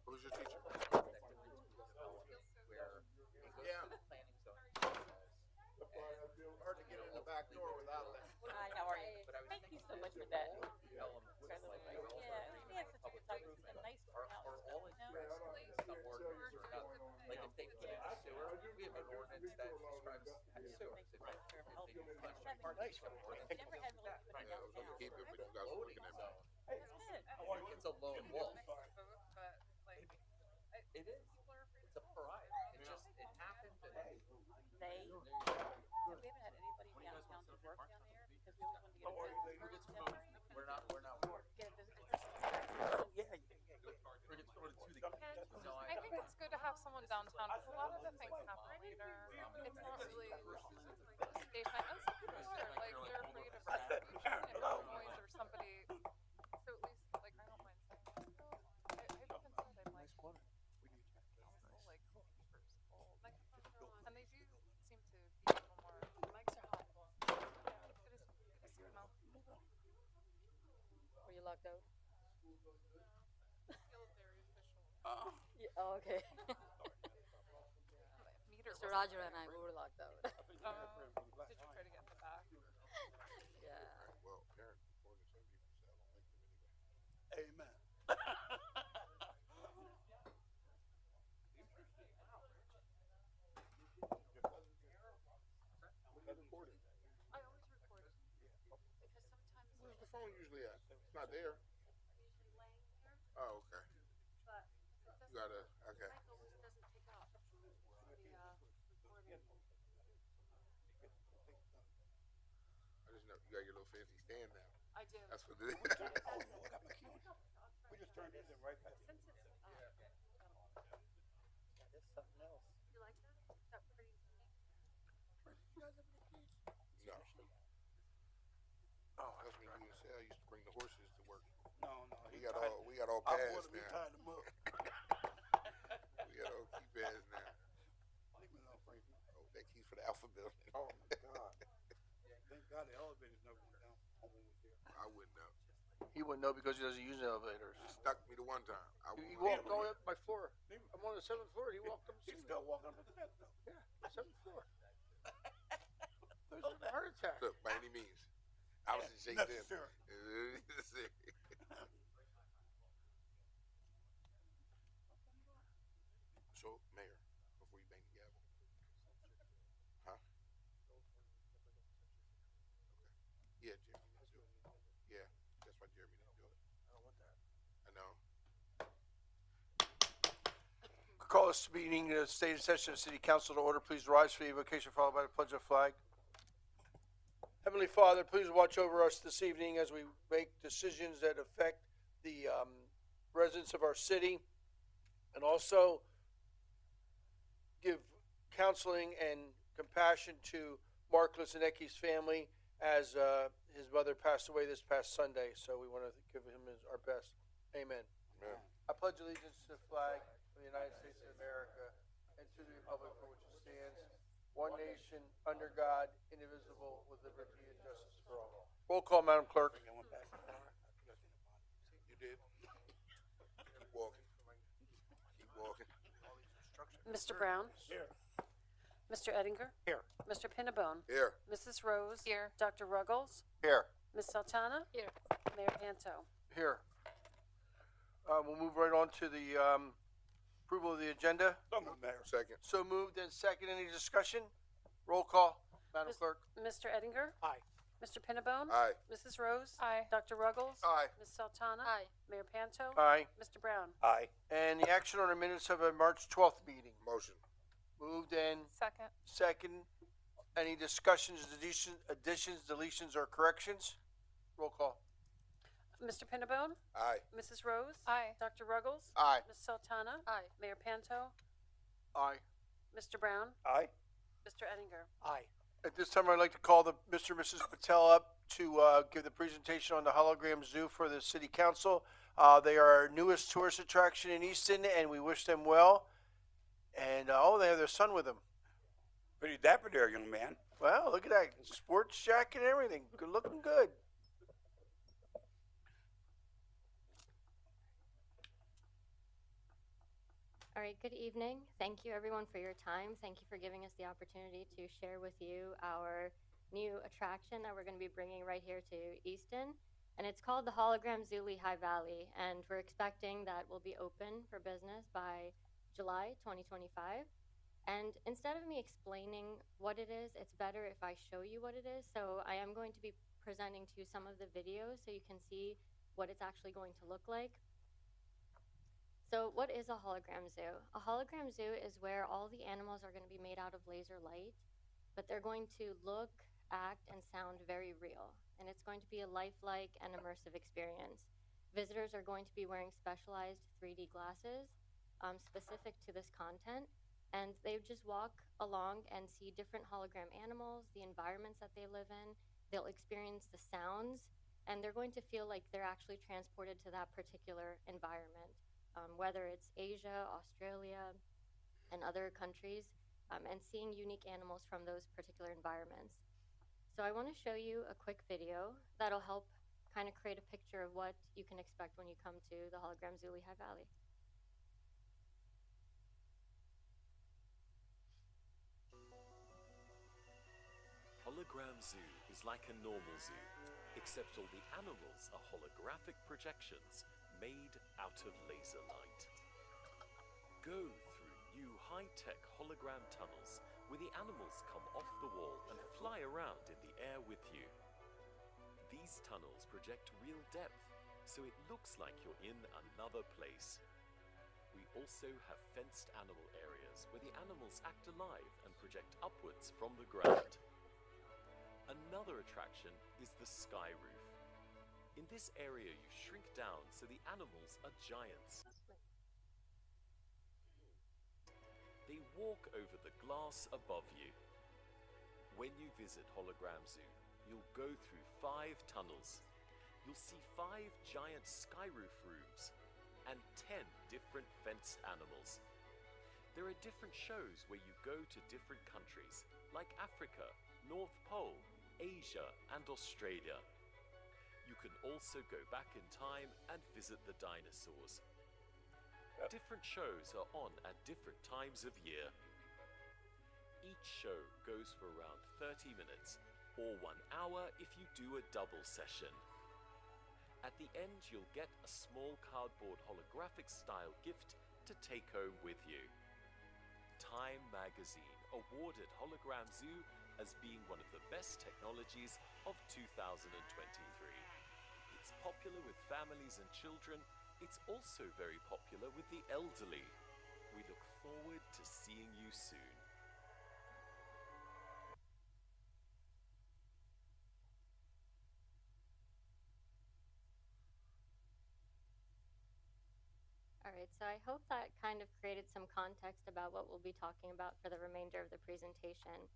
Who's your teacher? Hard to get in the back door without that. Hi, how are you? Thank you so much for that. Yeah, we had such a good time. It was a nice turnout. Like if they get a sewer, we have an ordinance that describes a sewer. Nice. Never had really put it Yeah, I was gonna down. keep it, but you guys were looking at me. It's a lone wolf. It is. It's a pariah. It happened. We haven't had anybody downtown to work down there because we always wanted to get a visitor permit. We're not. Get a visitor permit. We're just going to the I think it's good to have someone downtown because a lot of the things happen later. It's not really daytime. And some people are like they're afraid of noise or somebody. So at least like I don't mind saying. I've even said I'm like also like and they do seem to be a little more. Mics are hot. Yeah, it is smell. Were you locked out? Feel very official. Yeah, oh, okay. Meter. Mr. Roger and I, we were locked out. Did you try to get in the back? Yeah. Well, parents before the 70%, I don't like them anyway. Amen. I always record it because sometimes Where's the phone usually at? It's not there. Oh, okay. You gotta, okay. doesn't pick up the recording. I just know you got your little fancy stand now. I do. That's what it is. We just turned it in right back. Since it's That's something else. you like that? That pretty No. Oh, that's when you used to say I used to bring the horses to work. No. We got all I pads want to be now. tied them up. We got all key pads now. Leave me alone, Frankie. Oh, that keys for the Alpha building. Oh my God. Thank God the elevator's never down. I wouldn't know. He wouldn't know because he doesn't use elevators. Stuck me the one time. He walked all the way up my floor. I'm on the 7th floor. He walked up. He's still walking up the steps though. Yeah, 7th floor. There's a heart attack. Look, by any means. I was in shape then. Necessary. So, Mayor, before you bang the gavel. Huh? Okay. Yeah, Jeremy didn't do it. Yeah, that's why Jeremy didn't do it. I don't want that. I know. Call this meeting, state session of City Council to order. Please rise for the invocation followed by the pledge of flag. Heavenly Father, please watch over us this evening as we make decisions that affect the residents of our city, and also give counseling and compassion to Mark Lisinecki's family as his mother passed away this past Sunday. So we want to give him our best. Amen. Amen. I pledge allegiance to the flag of the United States of America and to the republic for which it stands, one nation, under God, indivisible, with liberty and justice for all. Roll call, Madam Clerk. You did? Keep walking. Keep walking. Mr. Brown? Here. Mr. Ettinger? Here. Mr. Pinnabone? Here. Mrs. Rose? Here. Dr. Ruggles? Here. Ms. Sultana? Here. Mayor Panto? Here. We'll move right on to the approval of the agenda. Come on, Mayor. Second. So moved and second. Any discussion? Roll call, Madam Clerk. Mr. Ettinger? Aye. Mr. Pinnabone? Aye. Mrs. Rose? Aye. Dr. Ruggles? Aye. Ms. Sultana? Aye. Mayor Panto? Aye. Mr. Brown? Aye. And the action on the minutes of a March 12th meeting. Motion. Moved and Second. second. Any discussions, additions, deletions, or corrections? Roll call. Mr. Pinnabone? Aye. Mrs. Rose? Aye. Dr. Ruggles? Aye. Ms. Sultana? Aye. Mayor Panto? Aye. Mr. Brown? Aye. Mr. Ettinger? Aye. At this time, I'd like to call Mr. and Mrs. Patel up to give the presentation on the Hologram Zoo for the City Council. They are our newest tourist attraction in Easton, and we wish them well. And they have their son with them. Pretty dapper there, young man. Well, look at that sports jacket and everything. Good looking, good. All right, good evening. Thank you everyone for your time. Thank you for giving us the opportunity to share with you our new attraction that we're going to be bringing right here to Easton. And it's called the Hologram Zoo Lehigh Valley. And we're expecting that we'll be open for business by July 2025. And instead of me explaining what it is, it's better if I show you what it is. So I am going to be presenting to you some of the videos so you can see what it's actually going to look like. So what is a hologram zoo? A hologram zoo is where all the animals are going to be made out of laser light, but they're going to look, act, and sound very real. And it's going to be a lifelike and immersive experience. Visitors are going to be wearing specialized 3D glasses specific to this content, and they just walk along and see different hologram animals, the environments that they live in. They'll experience the sounds, and they're going to feel like they're actually transported to that particular environment. Whether it's Asia, Australia, and other countries, and seeing unique animals from those particular environments. So I want to show you a quick video that'll help kind of create a picture of what you can expect when you come to the Hologram Zoo Lehigh Valley. Hologram Zoo is like a normal zoo, except all the animals are holographic projections made out of laser light. Go through new high-tech hologram tunnels where the animals come off the wall and fly around in the air with you. These tunnels project real depth, so it looks like you're in another place. We also have fenced animal areas where the animals act alive and project upwards from the ground. Another attraction is the sky roof. In this area, you shrink down so the animals are giants. They walk over the glass above you. When you visit Hologram Zoo, you'll go through 5 tunnels. You'll see 5 giant sky roof rooms and 10 different fenced animals. There are different shows where you go to different countries, like Africa, North Pole, Asia, and Australia. You can also go back in time and visit the dinosaurs. Different shows are on at different times of year. Each show goes for around 30 minutes, or 1 hour if you do a double session. At the end, you'll get a small cardboard holographic style gift to take home with you. Time magazine awarded Hologram Zoo as being one of the best technologies of 2023. It's popular with families and children. It's also very popular with the elderly. We look forward to seeing you soon. All right, so I hope that kind of created some context about what we'll be talking about for the remainder of the presentation.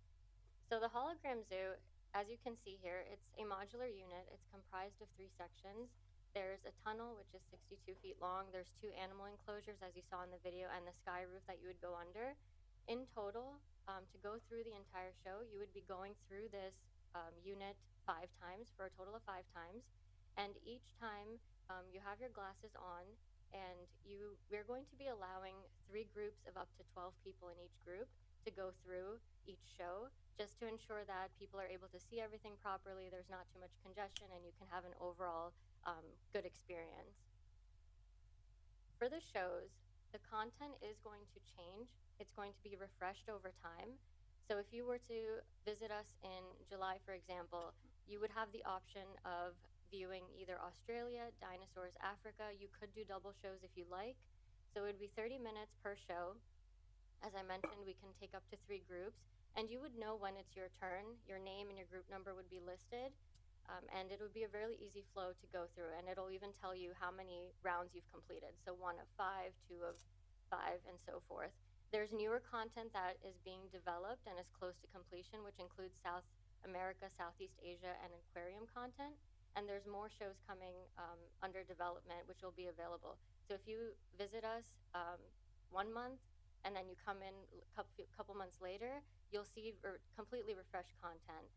So the Hologram Zoo, as you can see here, it's a modular unit. It's comprised of 3 sections. There's a tunnel, which is 62 feet long. There's 2 animal enclosures, as you saw in the video, and the sky roof that you would go under. In total, to go through the entire show, you would be going through this unit 5 times, for a total of 5 times. And each time you have your glasses on, and we're going to be allowing 3 groups of up to 12 people in each group to go through each show, just to ensure that people are able to see everything properly, there's not too much congestion, and you can have an overall good experience. For the shows, the content is going to change. It's going to be refreshed over time. So if you were to visit us in July, for example, you would have the option of viewing either Australia, dinosaurs, Africa. You could do double shows if you like. So it would be 30 minutes per show. As I mentioned, we can take up to 3 groups, and you would know when it's your turn. Your name and your group number would be listed, and it would be a really easy flow to go through, and it'll even tell you how many rounds you've completed. So 1 of 5, 2 of 5, and so forth. There's newer content that is being developed and is close to completion, which includes South America, Southeast Asia, and aquarium content. and there's more shows coming under development, which will be available. So if you visit us 1 month and then you come in a couple months later, you'll see completely refreshed content.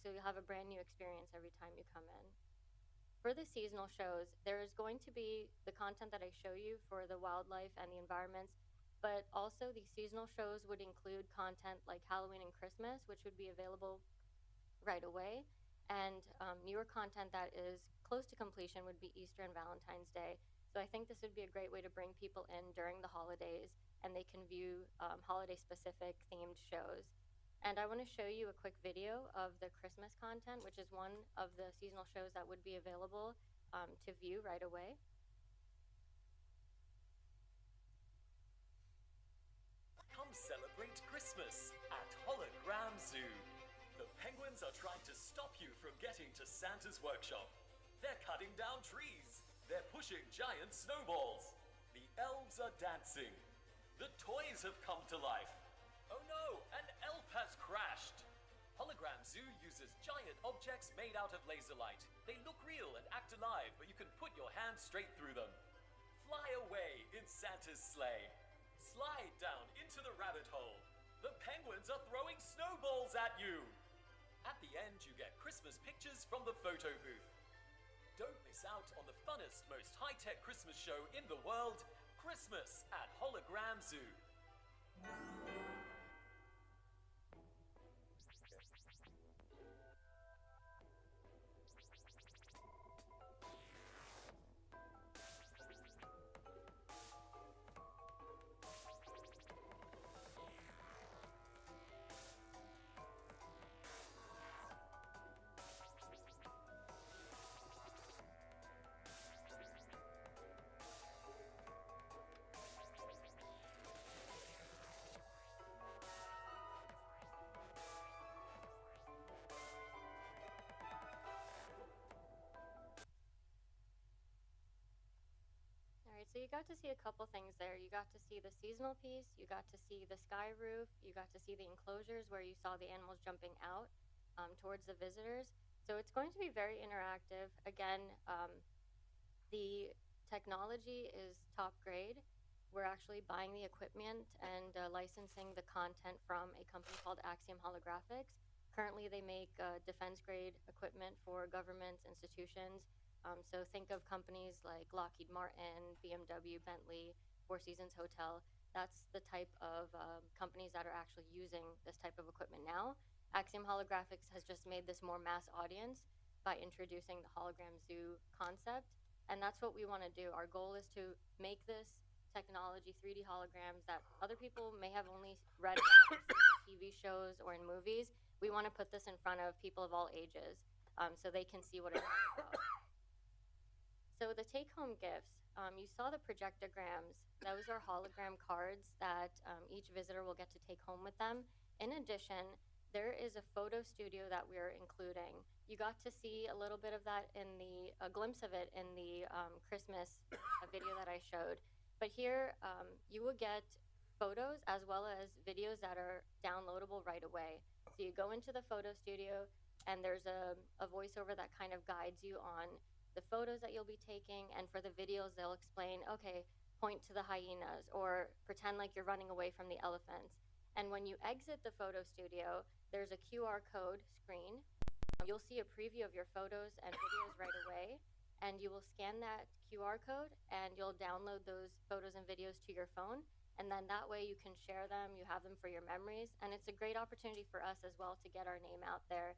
So you'll have a brand new experience every time you come in. For the seasonal shows, there is going to be the content that I show you for the wildlife and the environments, but also the seasonal shows would include content like Halloween and Christmas, which would be available right away. And newer content that is close to completion would be Easter and Valentine's Day. So I think this would be a great way to bring people in during the holidays, and they can view holiday-specific themed shows. And I want to show you a quick video of the Christmas content, which is one of the seasonal shows that would be available to view right away. Come celebrate Christmas at Hologram Zoo. The penguins are trying to stop you from getting to Santa's workshop. They're cutting down trees. They're pushing giant snowballs. The elves are dancing. The toys have come to life. Oh no, an elf has crashed. Hologram Zoo uses giant objects made out of laser light. They look real and act alive, but you can put your hand straight through them. Fly away in Santa's sleigh. Slide down into the rabbit hole. The penguins are throwing snowballs at you. At the end, you get Christmas pictures from the photo booth. Don't miss out on the funnest, most high-tech Christmas show in the world, Christmas at Hologram Zoo. So you got to see a couple things there. You got to see the seasonal piece, you got to see the sky roof, you got to see the enclosures where you saw the animals jumping out towards the visitors. So it's going to be very interactive. Again, the technology is top grade. We're actually buying the equipment and licensing the content from a company called Axiom Holographics. Currently, they make defense grade equipment for governments, institutions. So think of companies like Lockheed Martin, BMW, Bentley, Four Seasons Hotel. That's the type of companies that are actually using this type of equipment now. Axiom Holographics has just made this more mass audience by introducing the Hologram Zoo concept. And that's what we want to do. Our goal is to make this technology, 3D holograms, that other people may have only read about or seen in TV shows or in movies. We want to put this in front of people of all ages so they can see what it's about. So the take-home gifts, you saw the projectograms. Those are hologram cards that each visitor will get to take home with them. In addition, there is a photo studio that we're including. You got to see a little bit of that a glimpse of it in the Christmas video that I showed. But here, you will get photos as well as videos that are downloadable right away. So you go into the photo studio, and there's a voiceover that kind of guides you on the photos that you'll be taking, and for the videos they'll explain, okay, point to the hyenas or pretend like you're running away from the elephants. And when you exit the photo studio, there's a QR code screen. You'll see a preview of your photos and videos right away, and you will scan that QR code and you'll download those photos and videos to your phone, and then that way you can share them, you have them for your memories, and it's a great opportunity for us as well to get our name out there.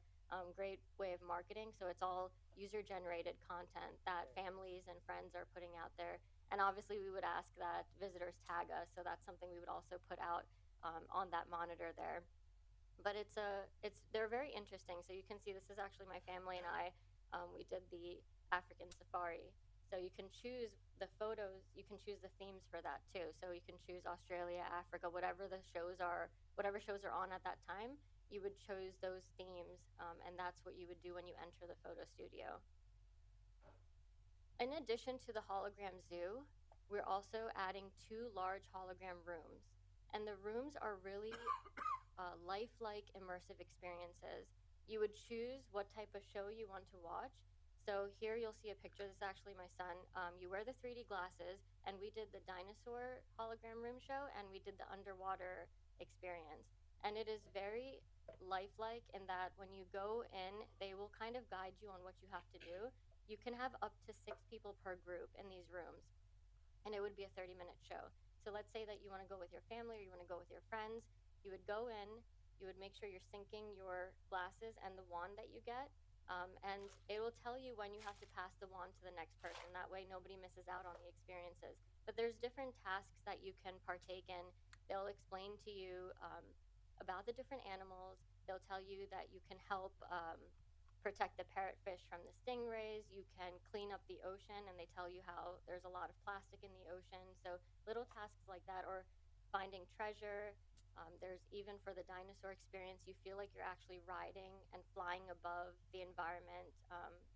Great way of marketing. So it's all user-generated content that families and friends are putting out there. And obviously we would ask that visitors tag us, so that's something we would also put out on that monitor there. But they're very interesting. So you can see this is actually my family and I. We did the African safari. So you can choose the photos, you can choose the themes for that too. So you can choose Australia, Africa, whatever shows are on at that time. You would choose those themes, and that's what you would do when you enter the photo studio. In addition to the Hologram Zoo, we're also adding 2 large hologram rooms. And the rooms are really lifelike immersive experiences. You would choose what type of show you want to watch. So here you'll see a picture. This is actually my son. You wear the 3D glasses, and we did the dinosaur hologram room show, and we did the underwater experience. And it is very lifelike in that when you go in, they will kind of guide you on what you have to do. You can have up to 6 people per group in these rooms, and it would be a 30-minute show. So let's say that you want to go with your family or you want to go with your friends. You would go in, you would make sure you're syncing your glasses and the wand that you get, and it will tell you when you have to pass the wand to the next person. That way nobody misses out on the experiences. But there's different tasks that you can partake in. They'll explain to you about the different animals. They'll tell you that you can help protect the parrotfish from the stingrays. You can clean up the ocean, and they tell you how there's a lot of plastic in the ocean. So little tasks like that, or finding treasure. There's even for the dinosaur experience, you feel like you're actually riding and flying above the environment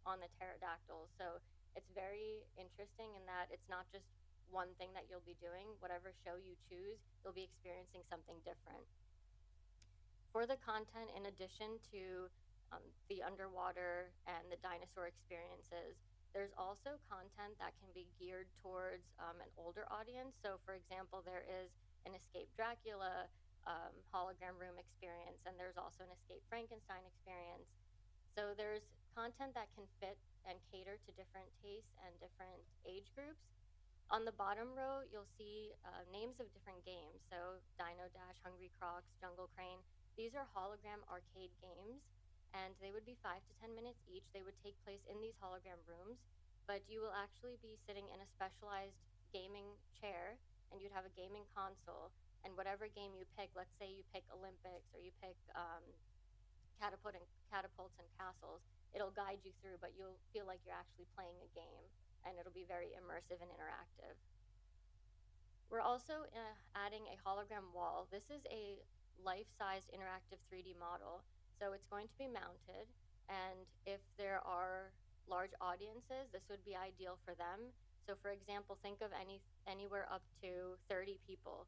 on the pterodactyls. So it's very interesting in that it's not just one thing that you'll be doing. Whatever show you choose, you'll be experiencing something different. For the content, in addition to the underwater and the dinosaur experiences, there's also content that can be geared towards an older audience. So for example, there is an Escape Dracula hologram room experience, and there's also an Escape Frankenstein experience. So there's content that can fit and cater to different tastes and different age groups. On the bottom row, you'll see names of different games. So Dino Dash, Hungry Crocs, Jungle Crane. These are hologram arcade games, and they would be 5 to 10 minutes each. They would take place in these hologram rooms, but you will actually be sitting in a specialized gaming chair, and you'd have a gaming console. And whatever game you pick, let's say you pick Olympics or you pick catapults and castles, it'll guide you through, but you'll feel like you're actually playing a game, and it'll be very immersive and interactive. We're also adding a hologram wall. This is a life-sized interactive 3D model. So it's going to be mounted, and if there are large audiences, this would be ideal for them. So for example, think of anywhere up to 30 people.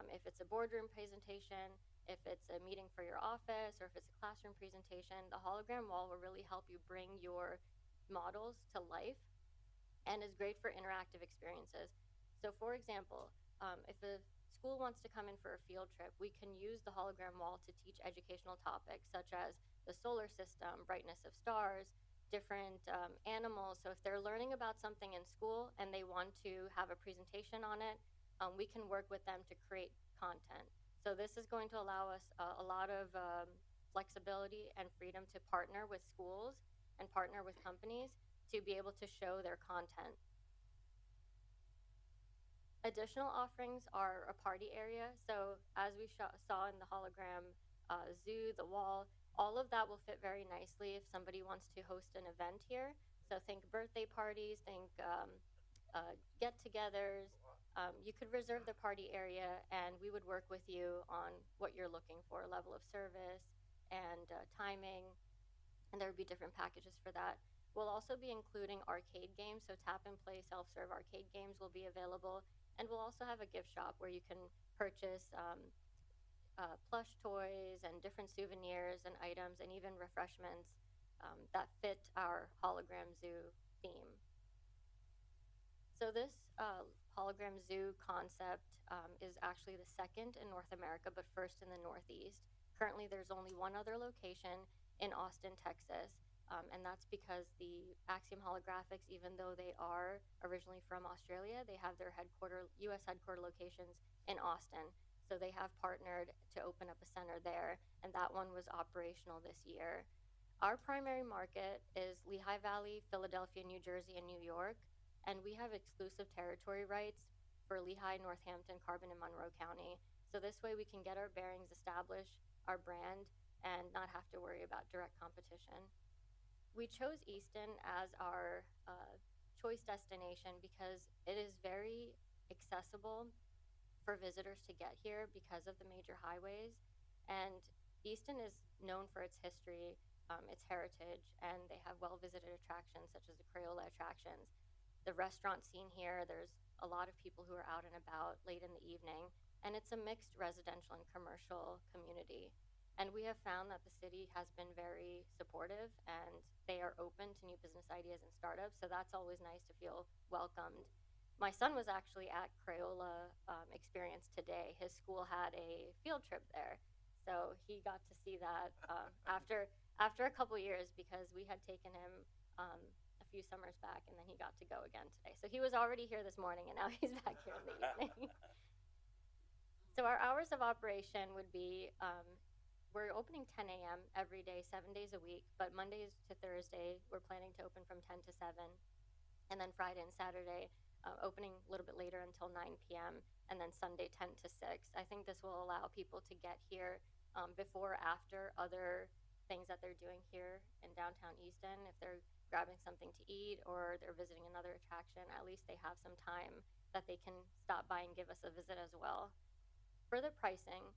If it's a boardroom presentation, if it's a meeting for your office, or if it's a classroom presentation, the hologram wall will really help you bring your models to life and is great for interactive experiences. So for example, if a school wants to come in for a field trip, we can use the hologram wall to teach educational topics such as the solar system, brightness of stars, different animals. So if they're learning about something in school and they want to have a presentation on it, we can work with them to create content. So this is going to allow us a lot of flexibility and freedom to partner with schools and partner with companies to be able to show their content. Additional offerings are a party area. So as we saw in the hologram zoo, the wall, all of that will fit very nicely if somebody wants to host an event here. So think birthday parties, think get-togethers. You could reserve the party area, and we would work with you on what you're looking for, level of service and timing, and there would be different packages for that. We'll also be including arcade games, so tap and play self-serve arcade games will be available. And we'll also have a gift shop where you can purchase plush toys and different souvenirs and items and even refreshments that fit our Hologram Zoo theme. So this Hologram Zoo concept is actually the second in North America, but first in the Northeast. Currently, there's only one other location in Austin, Texas. And that's because the Axiom Holographics, even though they are originally from Australia, they have their U.S. headquarter locations in Austin. So they have partnered to open up a center there, and that one was operational this year. Our primary market is Lehigh Valley, Philadelphia, New Jersey, and New York, and we have exclusive territory rights for Lehigh, Northampton, Carbon, and Monroe County. So this way we can get our bearings, establish our brand, and not have to worry about direct competition. We chose Easton as our choice destination because it is very accessible for visitors to get here because of the major highways. And Easton is known for its history, its heritage, and they have well-visited attractions such as the Crayola attractions. The restaurant scene here, there's a lot of people who are out and about late in the evening, and it's a mixed residential and commercial community. And we have found that the city has been very supportive and they are open to new business ideas and startups. So that's always nice to feel welcomed. My son was actually at Crayola Experience today. His school had a field trip there. So he got to see that after a couple years, because we had taken him a few summers back, and then he got to go again today. So he was already here this morning, and now he's back here in the evening. So our hours of operation would be, we're opening 10 a.m. every day, 7 days a week, but Mondays to Thursday, we're planning to open from 10 to 7, and then Friday and Saturday, opening a little bit later until 9 p.m., and then Sunday 10 to 6. I think this will allow people to get here before or after other things that they're doing here in downtown Easton. If they're grabbing something to eat or they're visiting another attraction, at least they have some time that they can stop by and give us a visit as well. For the pricing,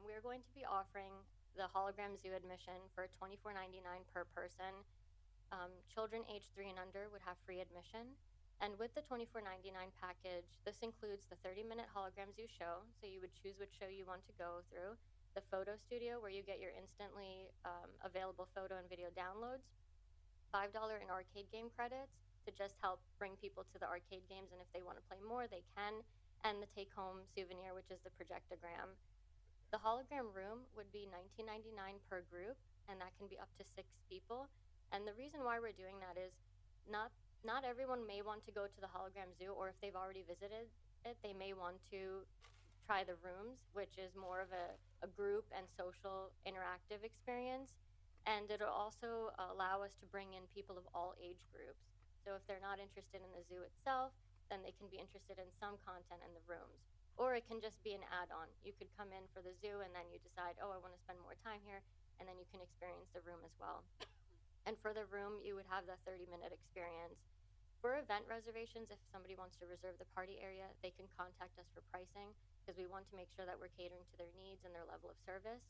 we are going to be offering the Hologram Zoo admission for $24.99 per person. Children aged 3 and under would have free admission. And with the $24.99 package, this includes the 30-minute Hologram Zoo show, so you would choose which show you want to go through, the photo studio, where you get your instantly available photo and video downloads, $5 in arcade game credits to just help bring people to the arcade games, and if they want to play more, they can, and the take-home souvenir, which is the projectogram. The hologram room would be $19.99 per group, and that can be up to 6 people. And the reason why we're doing that is not everyone may want to go to the Hologram Zoo, or if they've already visited it, they may want to try the rooms, which is more of a group and social interactive experience. And it'll also allow us to bring in people of all age groups. So if they're not interested in the zoo itself, then they can be interested in some content in the rooms. Or it can just be an add-on. You could come in for the zoo and then you decide, oh, I want to spend more time here, and then you can experience the room as well. And for the room, you would have the 30-minute experience. For event reservations, if somebody wants to reserve the party area, they can contact us for pricing, because we want to make sure that we're catering to their needs and their level of service.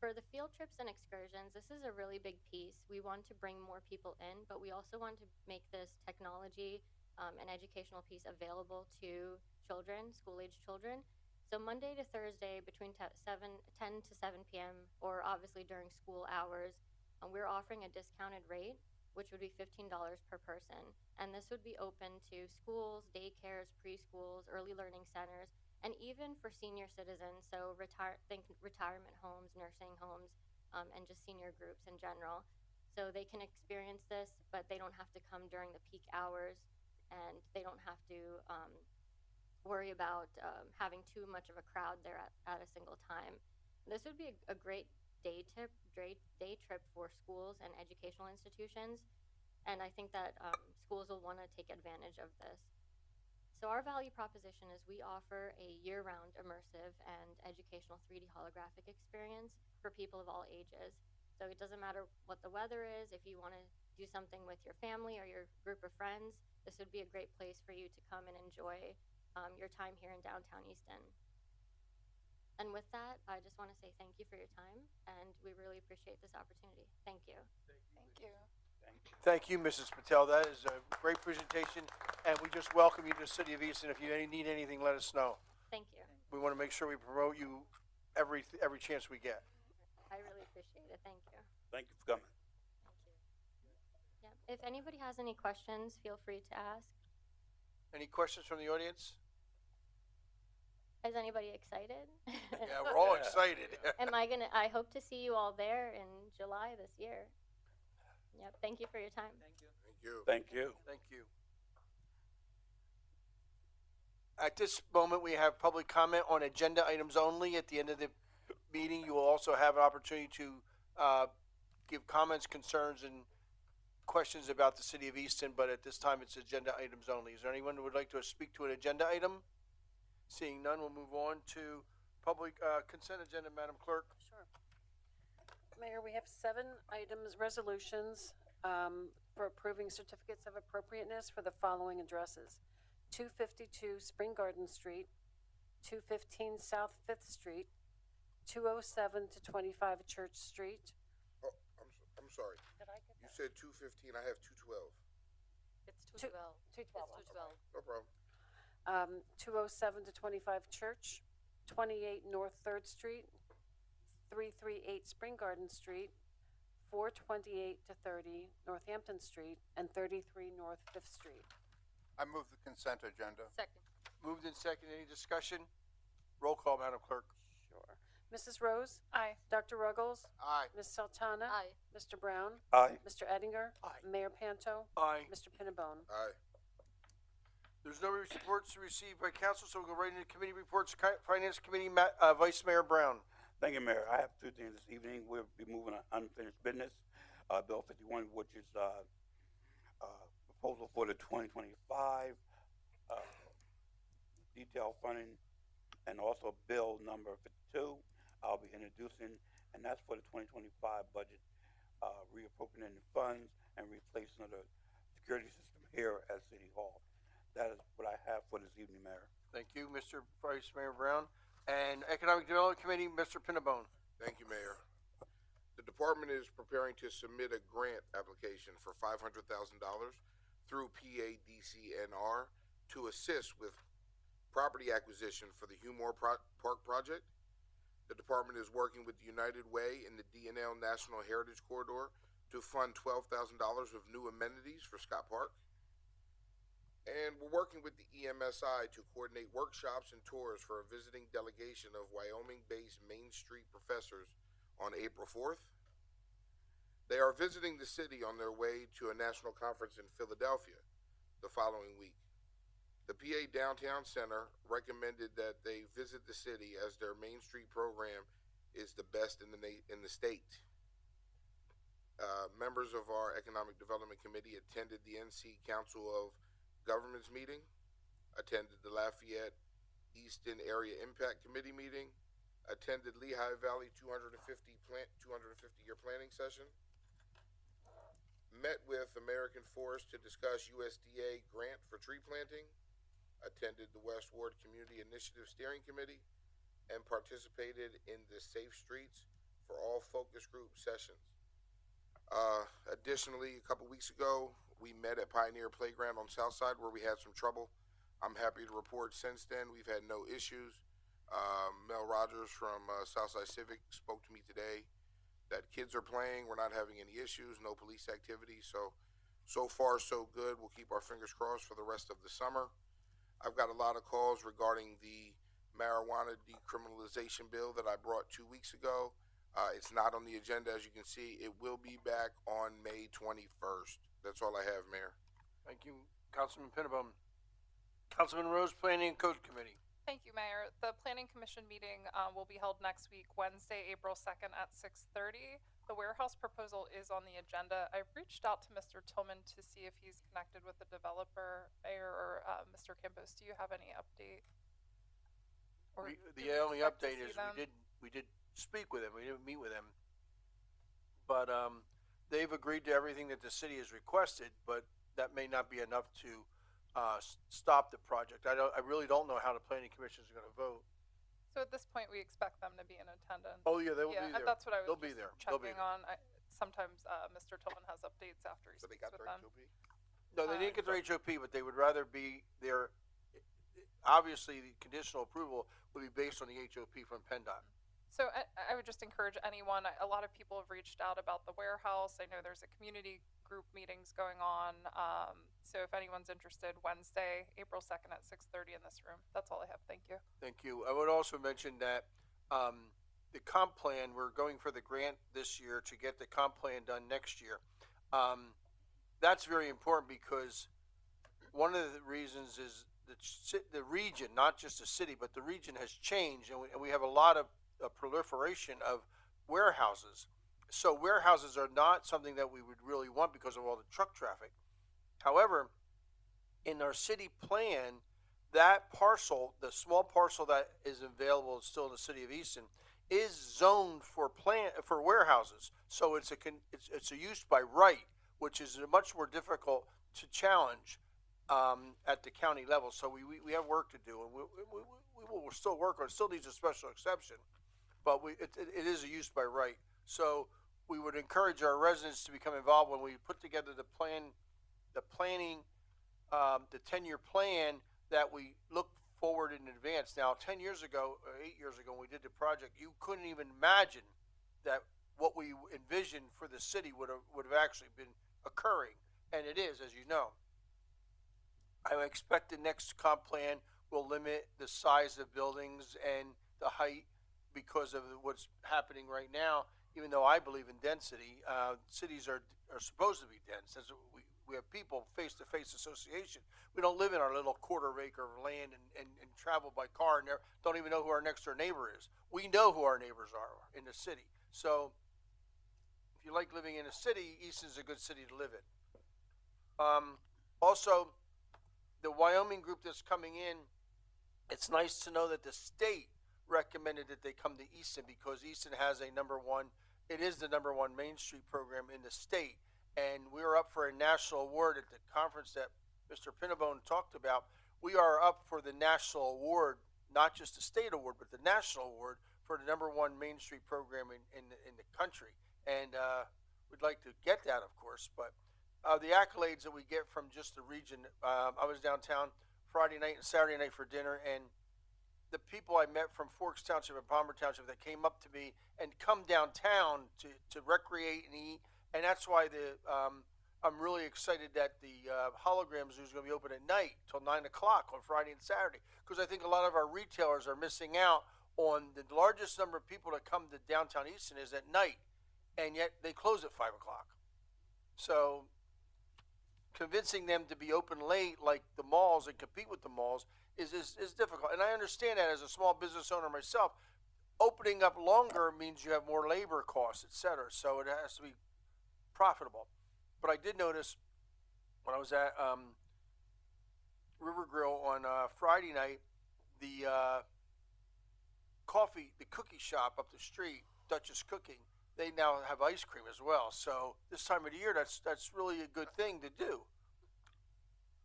For the field trips and excursions, this is a really big piece. We want to bring more people in, but we also want to make this technology and educational piece available to children, school-age children. So Monday to Thursday between 10 to 7 p.m., or obviously during school hours, we're offering a discounted rate, which would be $15 per person. And this would be open to schools, daycares, preschools, early learning centers, and even for senior citizens, so think retirement homes, nursing homes, and just senior groups in general. So they can experience this, but they don't have to come during the peak hours, and they don't have to worry about having too much of a crowd there at a single time. This would be a great day trip for schools and educational institutions, and I think that schools will want to take advantage of this. So our value proposition is we offer a year-round immersive and educational 3D holographic experience for people of all ages. So it doesn't matter what the weather is. If you want to do something with your family or your group of friends, this would be a great place for you to come and enjoy your time here in downtown Easton. And with that, I just want to say thank you for your time, and we really appreciate this opportunity. Thank you. Thank you. Thank you, Mrs. Patel. That is a great presentation, and we just welcome you to the city of Easton. If you need anything, let us know. Thank you. We want to make sure we promote you every chance we get. I really appreciate it. Thank you. Thank you for coming. Thank you. Yeah. If anybody has any questions, feel free to ask. Any questions from the audience? Is anybody excited? Yeah, we're all excited. I hope to see you all there in July this year. Yep. Thank you for your time. Thank you. Thank you. Thank you. Thank you. At this moment, we have public comment on agenda items only. At the end of the meeting, you will also have an opportunity to give comments, concerns, and questions about the city of Easton, but at this time, it's agenda items only. Is there anyone who would like to speak to an agenda item? Seeing none, we'll move on to public consent agenda, Madam Clerk. Sure. Mayor, we have 7 items, resolutions for approving certificates of appropriateness for the following addresses: 252 Spring Garden Street, 215 South 5th Street, 207 to 25 Church Street. Oh, I'm sorry. Did I get You that? said 215. I have 212. It's Two- 212. 212. It's 212. No problem. 207 to 25 Church, 28 North 3rd Street, 338 Spring Garden Street, 428 to 30 Northampton Street, and 33 North Fifth Street. I move the consent agenda. Second. Moved in second. Any discussion? Roll call, Madam Clerk. Sure. Mrs. Rose? Aye. Dr. Ruggles? Aye. Ms. Sultana? Aye. Mr. Brown? Aye. Mr. Ettinger? Aye. Mayor Panto? Aye. Mr. Pinnabone? Aye. There's no reports received by council, so we'll go right into committee reports. Finance Committee, Vice Mayor Brown. Thank you, Mayor. I have two things this evening. We'll be moving on unfinished business. Bill 51, which is proposal for the 2025 detail funding, and also bill number 52 I'll be introducing, and that's for the 2025 budget, reappropriating funds and replacing of the security system here at City Hall. That is what I have for this evening, Mayor. Thank you, Mr. Vice Mayor Brown. And Economic Development Committee, Mr. Pinnabone. Thank you, Mayor. The department is preparing to submit a grant application for $500,000 through PADCNR to assist with property acquisition for the Humor Park project. The department is working with the United Way and the D&L National Heritage Corridor to fund $12,000 of new amenities for Scott Park. And we're working with the EMSI to coordinate workshops and tours for a visiting delegation of Wyoming-based Main Street professors on April 4th. They are visiting the city on their way to a national conference in Philadelphia the following week. The PA Downtown Center recommended that they visit the city as their Main Street program is the best in the state. Members of our Economic Development Committee attended the NC Council of Governments meeting, attended the Lafayette Easton Area Impact Committee meeting, attended Lehigh Valley 250-year planning session, met with American Forest to discuss USDA grant for tree planting, attended the West Ward Community Initiative Steering Committee, and participated in the Safe Streets for All focus group sessions. Additionally, a couple weeks ago, we met at Pioneer Playground on Southside where we had some trouble. I'm happy to report since then we've had no issues. Mel Rogers from Southside Civic spoke to me today that kids are playing. We're not having any issues, no police activity. So far, so good. We'll keep our fingers crossed for the rest of the summer. I've got a lot of calls regarding the marijuana decriminalization bill that I brought 2 weeks ago. It's not on the agenda, as you can see. It will be back on May 21st. That's all I have, Mayor. Thank you, Councilman Pinnabone. Councilman Rose, Planning and Code Committee. Thank you, Mayor. The Planning Commission meeting will be held next week, Wednesday, April 2nd at 6:30. The warehouse proposal is on the agenda. I've reached out to Mr. Tillman to see if he's connected with the developer. Mayor or Mr. Campos, do you have any update? Or do we The only expect to update see is them? we did speak with him. We didn't meet with him. But they've agreed to everything that the city has requested, but that may not be enough to stop the project. I really don't know how the Planning Commission is going to vote. So at this point, we expect them to be in attendance. Oh yeah, they will Yeah, be there. that's what I was They'll be just there. They'll be checking there. on. Sometimes Mr. Tillman has updates after he So they speaks got with their them. HOP? No, they didn't get their HOP, but they would rather be there. Obviously, the conditional approval would be based on the HOP from PennDOT. So I would just encourage anyone, a lot of people have reached out about the warehouse. I know there's a community group meetings going on. So if anyone's interested, Wednesday, April 2nd at 6:30 in this room. That's all I have. Thank you. Thank you. I would also mention that the comp plan, we're going for the grant this year to get the comp plan done next year. That's very important because one of the reasons is the region, not just the city, but the region has changed, and we have a lot of proliferation of warehouses. So warehouses are not something that we would really want because of all the truck traffic. However, in our city plan, that parcel, the small parcel that is available still in the city of Easton, is zoned for warehouses. So it's a use by right, which is much more difficult to challenge at the county level. So we have work to do, and we will still work on it. Still needs a special exception, but it is a use by right. So we would encourage our residents to become involved when we put together the planning, the 10-year plan, that we look forward in advance. Now, 10 years ago, or 8 years ago, when we did the project, you couldn't even imagine that what we envisioned for the city would have actually been occurring, and it is, as you know. I expect the next comp plan will limit the size of buildings and the height because of what's happening right now. Even though I believe in density, cities are supposed to be dense. We have people face-to-face association. We don't live in our little quarter-acre of land and travel by car and don't even know who our next-door neighbor is. We know who our neighbors are in the city. So if you like living in a city, Easton's a good city to live in. Also, the Wyoming group that's coming in, it's nice to know that the state recommended that they come to Easton because Easton has it is the number one Main Street program in the state. And we are up for a national award at the conference that Mr. Pinnabone talked about. We are up for the national award, not just the state award, but the national award for the number one Main Street program in the country. And we'd like to get that, of course, but the accolades that we get from just the region, I was downtown Friday night and Saturday night for dinner, and the people I met from Forks Township and Palmer Township that came up to me and come downtown to recreate and eat, and that's why I'm really excited that the Hologram Zoo is going to be open at night till 9 o'clock on Friday and Saturday, because I think a lot of our retailers are missing out on the largest number of people that come to downtown Easton is at night, and yet they close at 5 o'clock. So convincing them to be open late like the malls and compete with the malls is difficult. And I understand that as a small business owner myself. Opening up longer means you have more labor costs, et cetera. So it has to be profitable. But I did notice when I was at River Grill on Friday night, the cookie shop up the street, Duchess Cooking, they now have ice cream as well. So this time of the year, that's really a good thing to do.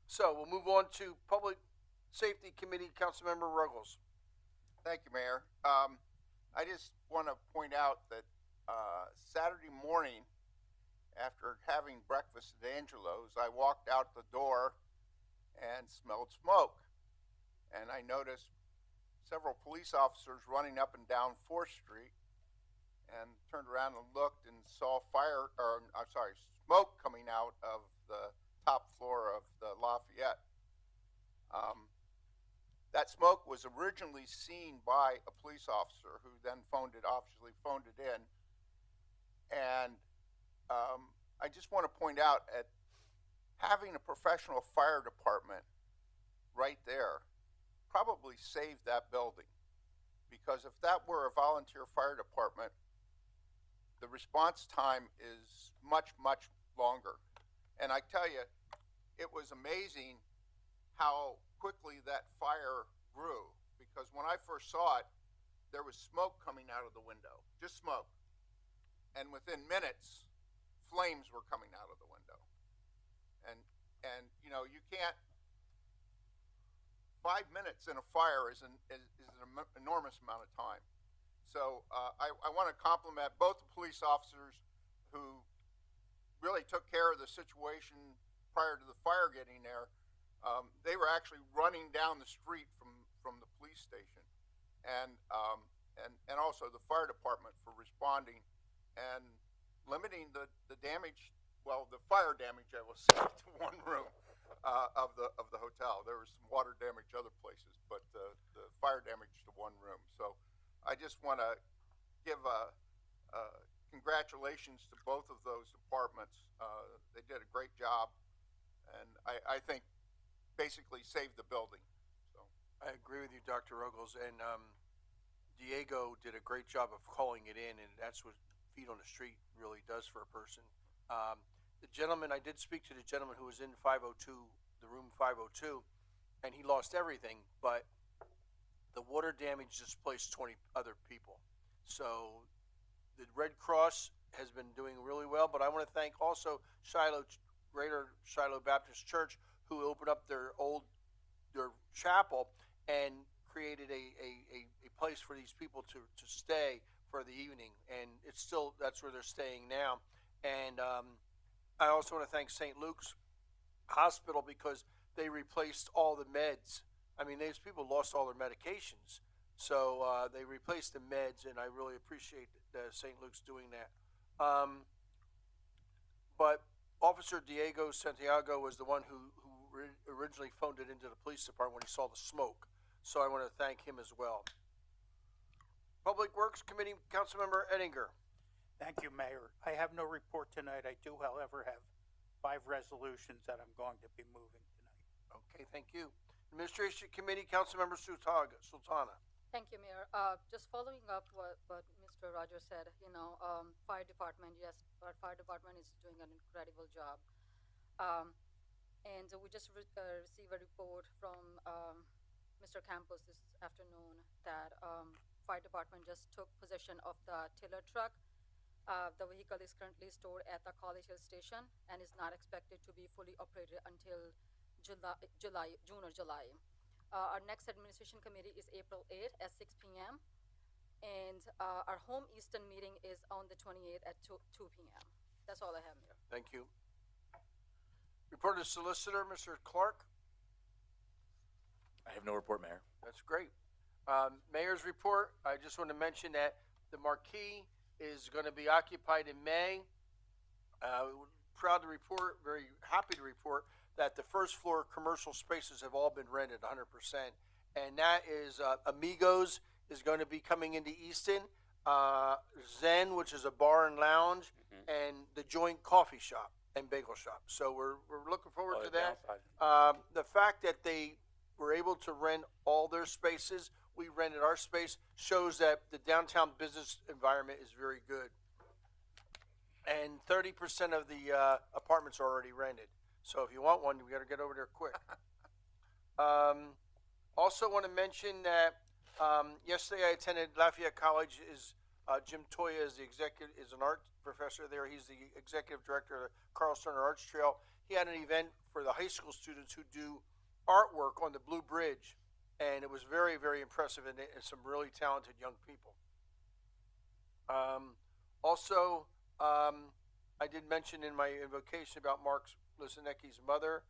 So we'll move on to Public Safety Committee, Councilmember Ruggles. Thank you, Mayor. I just want to point out that Saturday morning, after having breakfast at Angelo's, I walked out the door and smelled smoke. And I noticed several police officers running up and down 4th Street, and turned around and looked and saw smoke coming out of the top floor of the Lafayette. That smoke was originally seen by a police officer who then phoned it in. And I just want to point out at having a professional fire department right there probably saved that building, because if that were a volunteer fire department, the response time is much, much longer. And I tell you, it was amazing how quickly that fire grew, because when I first saw it, there was smoke coming out of the window, just smoke. And within minutes, flames were coming out of the window. And you know, you can't, 5 minutes in a fire is an enormous amount of time. So I want to compliment both the police officers who really took care of the situation prior to the fire getting there. They were actually running down the street from the police station, and also the fire department for responding and limiting the damage. Well, the fire damage, I will say, to one room of the hotel. There was some water damage other places, but the fire damage to one room. So I just want to give congratulations to both of those departments. They did a great job, and I think basically saved the building. So I agree with you, Dr. Ruggles, and Diego did a great job of calling it in, and that's what feet on the street really does for a person. The gentleman, I did speak to the gentleman who was in 502, the room 502, and he lost everything, but the water damage displaced 20 other people. So the Red Cross has been doing really well, but I want to thank also Greater Shiloh Baptist Church, who opened up their chapel and created a place for these people to stay for the evening, and that's where they're staying now. And I also want to thank St. Luke's Hospital, because they replaced all the meds. I mean, these people lost all their medications, so they replaced the meds, and I really appreciate St. Luke's doing that. But Officer Diego Santiago was the one who originally phoned it into the police department when he saw the smoke. So I want to thank him as well. Public Works Committee, Councilmember Eddinger. Thank you, Mayor. I have no report tonight. I do, however, have 5 resolutions that I'm going to be moving tonight. Okay, thank you. Administration Committee, Councilmember Sultana. Thank you, Mayor. Just following up what Mr. Rogers said, fire department, yes, our fire department is doing an incredible job. And we just received a report from Mr. Campos this afternoon that fire department just took possession of the tiller truck. The vehicle is currently stored at the College Hill Station and is not expected to be fully operated until June or July. Our next administration committee is April 8th at 6 p.m. And our home Easton meeting is on the 28th at 2 p.m. That's all I have, Mayor. Thank you. Report of Solicitor, Mr. Clark. I have no report, Mayor. That's great. Mayor's report, I just want to mention that the marquee is going to be occupied in May. Proud to report, very happy to report that the first floor commercial spaces have all been rented 100%. And that is Amigos is going to be coming into Easton, Zen, which is a bar and lounge, and the Joint Coffee Shop and Bagel Shop. So we're looking forward to that. The fact that they were able to rent all their spaces, we rented our space, shows that the downtown business environment is very good. And 30% of the apartments are already rented. So if you want one, we got to get over there quick. Also want to mention that yesterday I attended Lafayette College. Jim Toya is is an art professor there. He's the executive director of the Carl Sterner Arts Trail. He had an event for the high school students who do artwork on the Blue Bridge, and it was very, very impressive, and some really talented young people. Also, I did mention in my invocation about Mark Lisinecki's mother.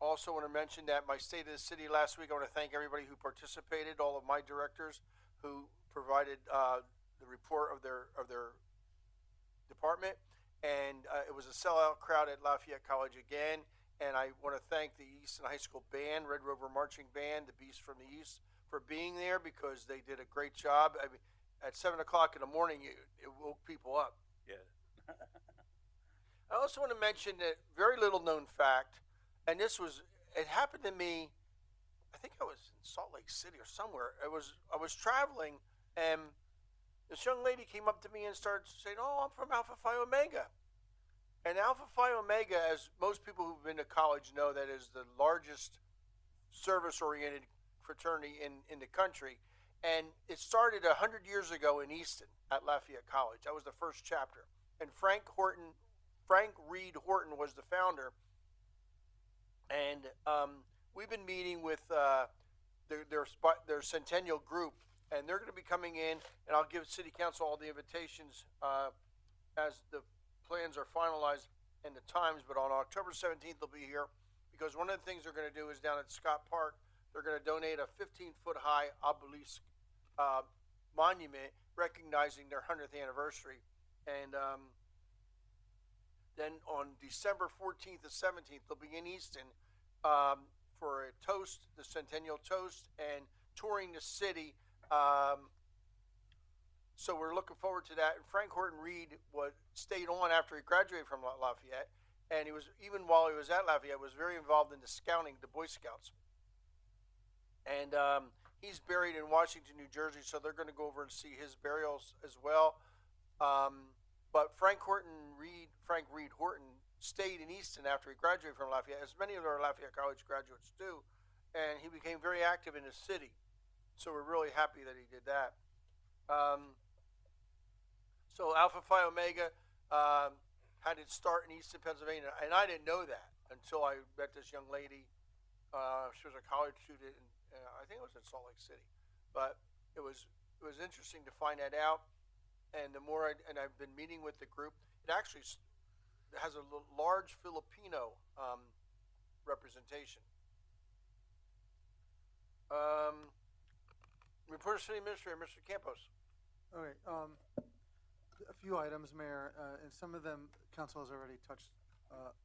Also want to mention that my State of the City last week, I want to thank everybody who participated, all of my directors who provided the report of their department. And it was a sellout crowd at Lafayette College again. And I want to thank the Easton High School Band, Red Rover Marching Band, the Beast from the East, for being there because they did a great job. I mean, at 7 o'clock in the morning, it woke people up. Yeah. I also want to mention that very little known fact, and it happened to me, I think I was in Salt Lake City or somewhere. I was traveling, and this young lady came up to me and started saying, "Oh, I'm from Alpha Phi Omega." And Alpha Phi Omega, as most people who've been to college know, that is the largest service-oriented fraternity in the country. And it started 100 years ago in Easton at Lafayette College. That was the first chapter. And Frank Reed Horton was the founder. And we've been meeting with their centennial group, and they're going to be coming in, and I'll give City Council all the invitations as the plans are finalized and the times. But on October 17th, they'll be here because one of the things they're going to do is down at Scott Park, they're going to donate a 15-foot high obelisk monument recognizing their 100th anniversary. And then on December 14th to 17th, they'll be in Easton for a toast, the Centennial Toast, and touring the city. So we're looking forward to that. And Frank Horton Reed stayed on after he graduated from Lafayette, and even while he was at Lafayette, was very involved in the scouting, the Boy Scouts. And he's buried in Washington, New Jersey, so they're going to go over and see his burials as well. But Frank Reed Horton stayed in Easton after he graduated from Lafayette, as many of our Lafayette College graduates do, and he became very active in the city. So we're really happy that he did that. So Alpha Phi Omega had its start in Easton, Pennsylvania, and I didn't know that until I met this young lady. She was a college student, and I think it was in Salt Lake City. But it was interesting to find that out. And the more I've been meeting with the group, it actually has a large Filipino representation. Report of City Administrator, Mr. Campos. Okay, a few items, Mayor, and some of them council has already touched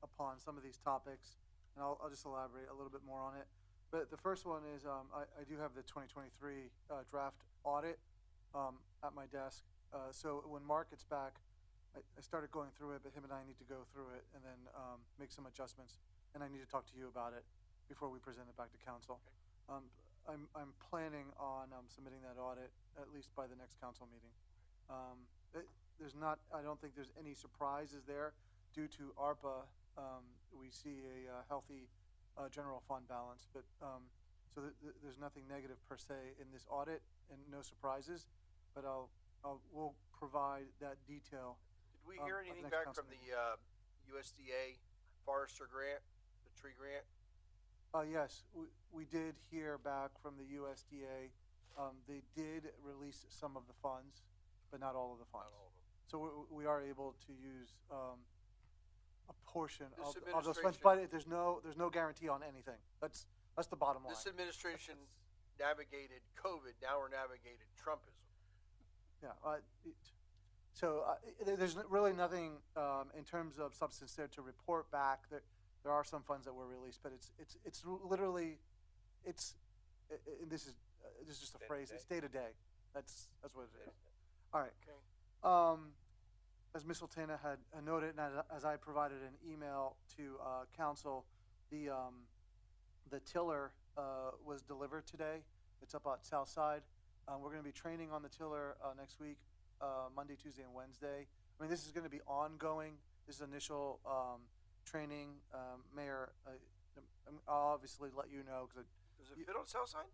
upon some of these topics, and I'll just elaborate a little bit more on it. But the first one is I do have the 2023 draft audit at my desk. So when Mark gets back, I started going through it, but him and I need to go through it and then make some adjustments. And I need to talk to you about it before we present it back to council. I'm planning on submitting that audit at least by the next council meeting. I don't think there's any surprises there. Due to ARPA, we see a healthy general fund balance, but so there's nothing negative per se in this audit and no surprises, but we'll provide that detail. Did we hear at the anything next back council from meeting. the USDA Forester grant, the tree grant? Yes, we did hear back from the USDA. They did release some of the funds, but not all of the funds. Not all of them. So we are able to use a portion This of those funds, but there's no guarantee on anything. That's the bottom line. This administration navigated COVID, now we're navigated Trumpism. Yeah. There's really nothing in terms of substance there to report back. There are some funds that were released, but it's literally and this is just a phrase. It's day to day. That's what it is. All right. Okay. As Ms. Sultana had noted, and as I provided an email to council, the tiller was delivered today. It's up at Southside. We're going to be training on the tiller next week, Monday, Tuesday, and Wednesday. I mean, this is going to be ongoing. This is initial training. Mayor, I'll obviously let you know because Does it fit on Southside?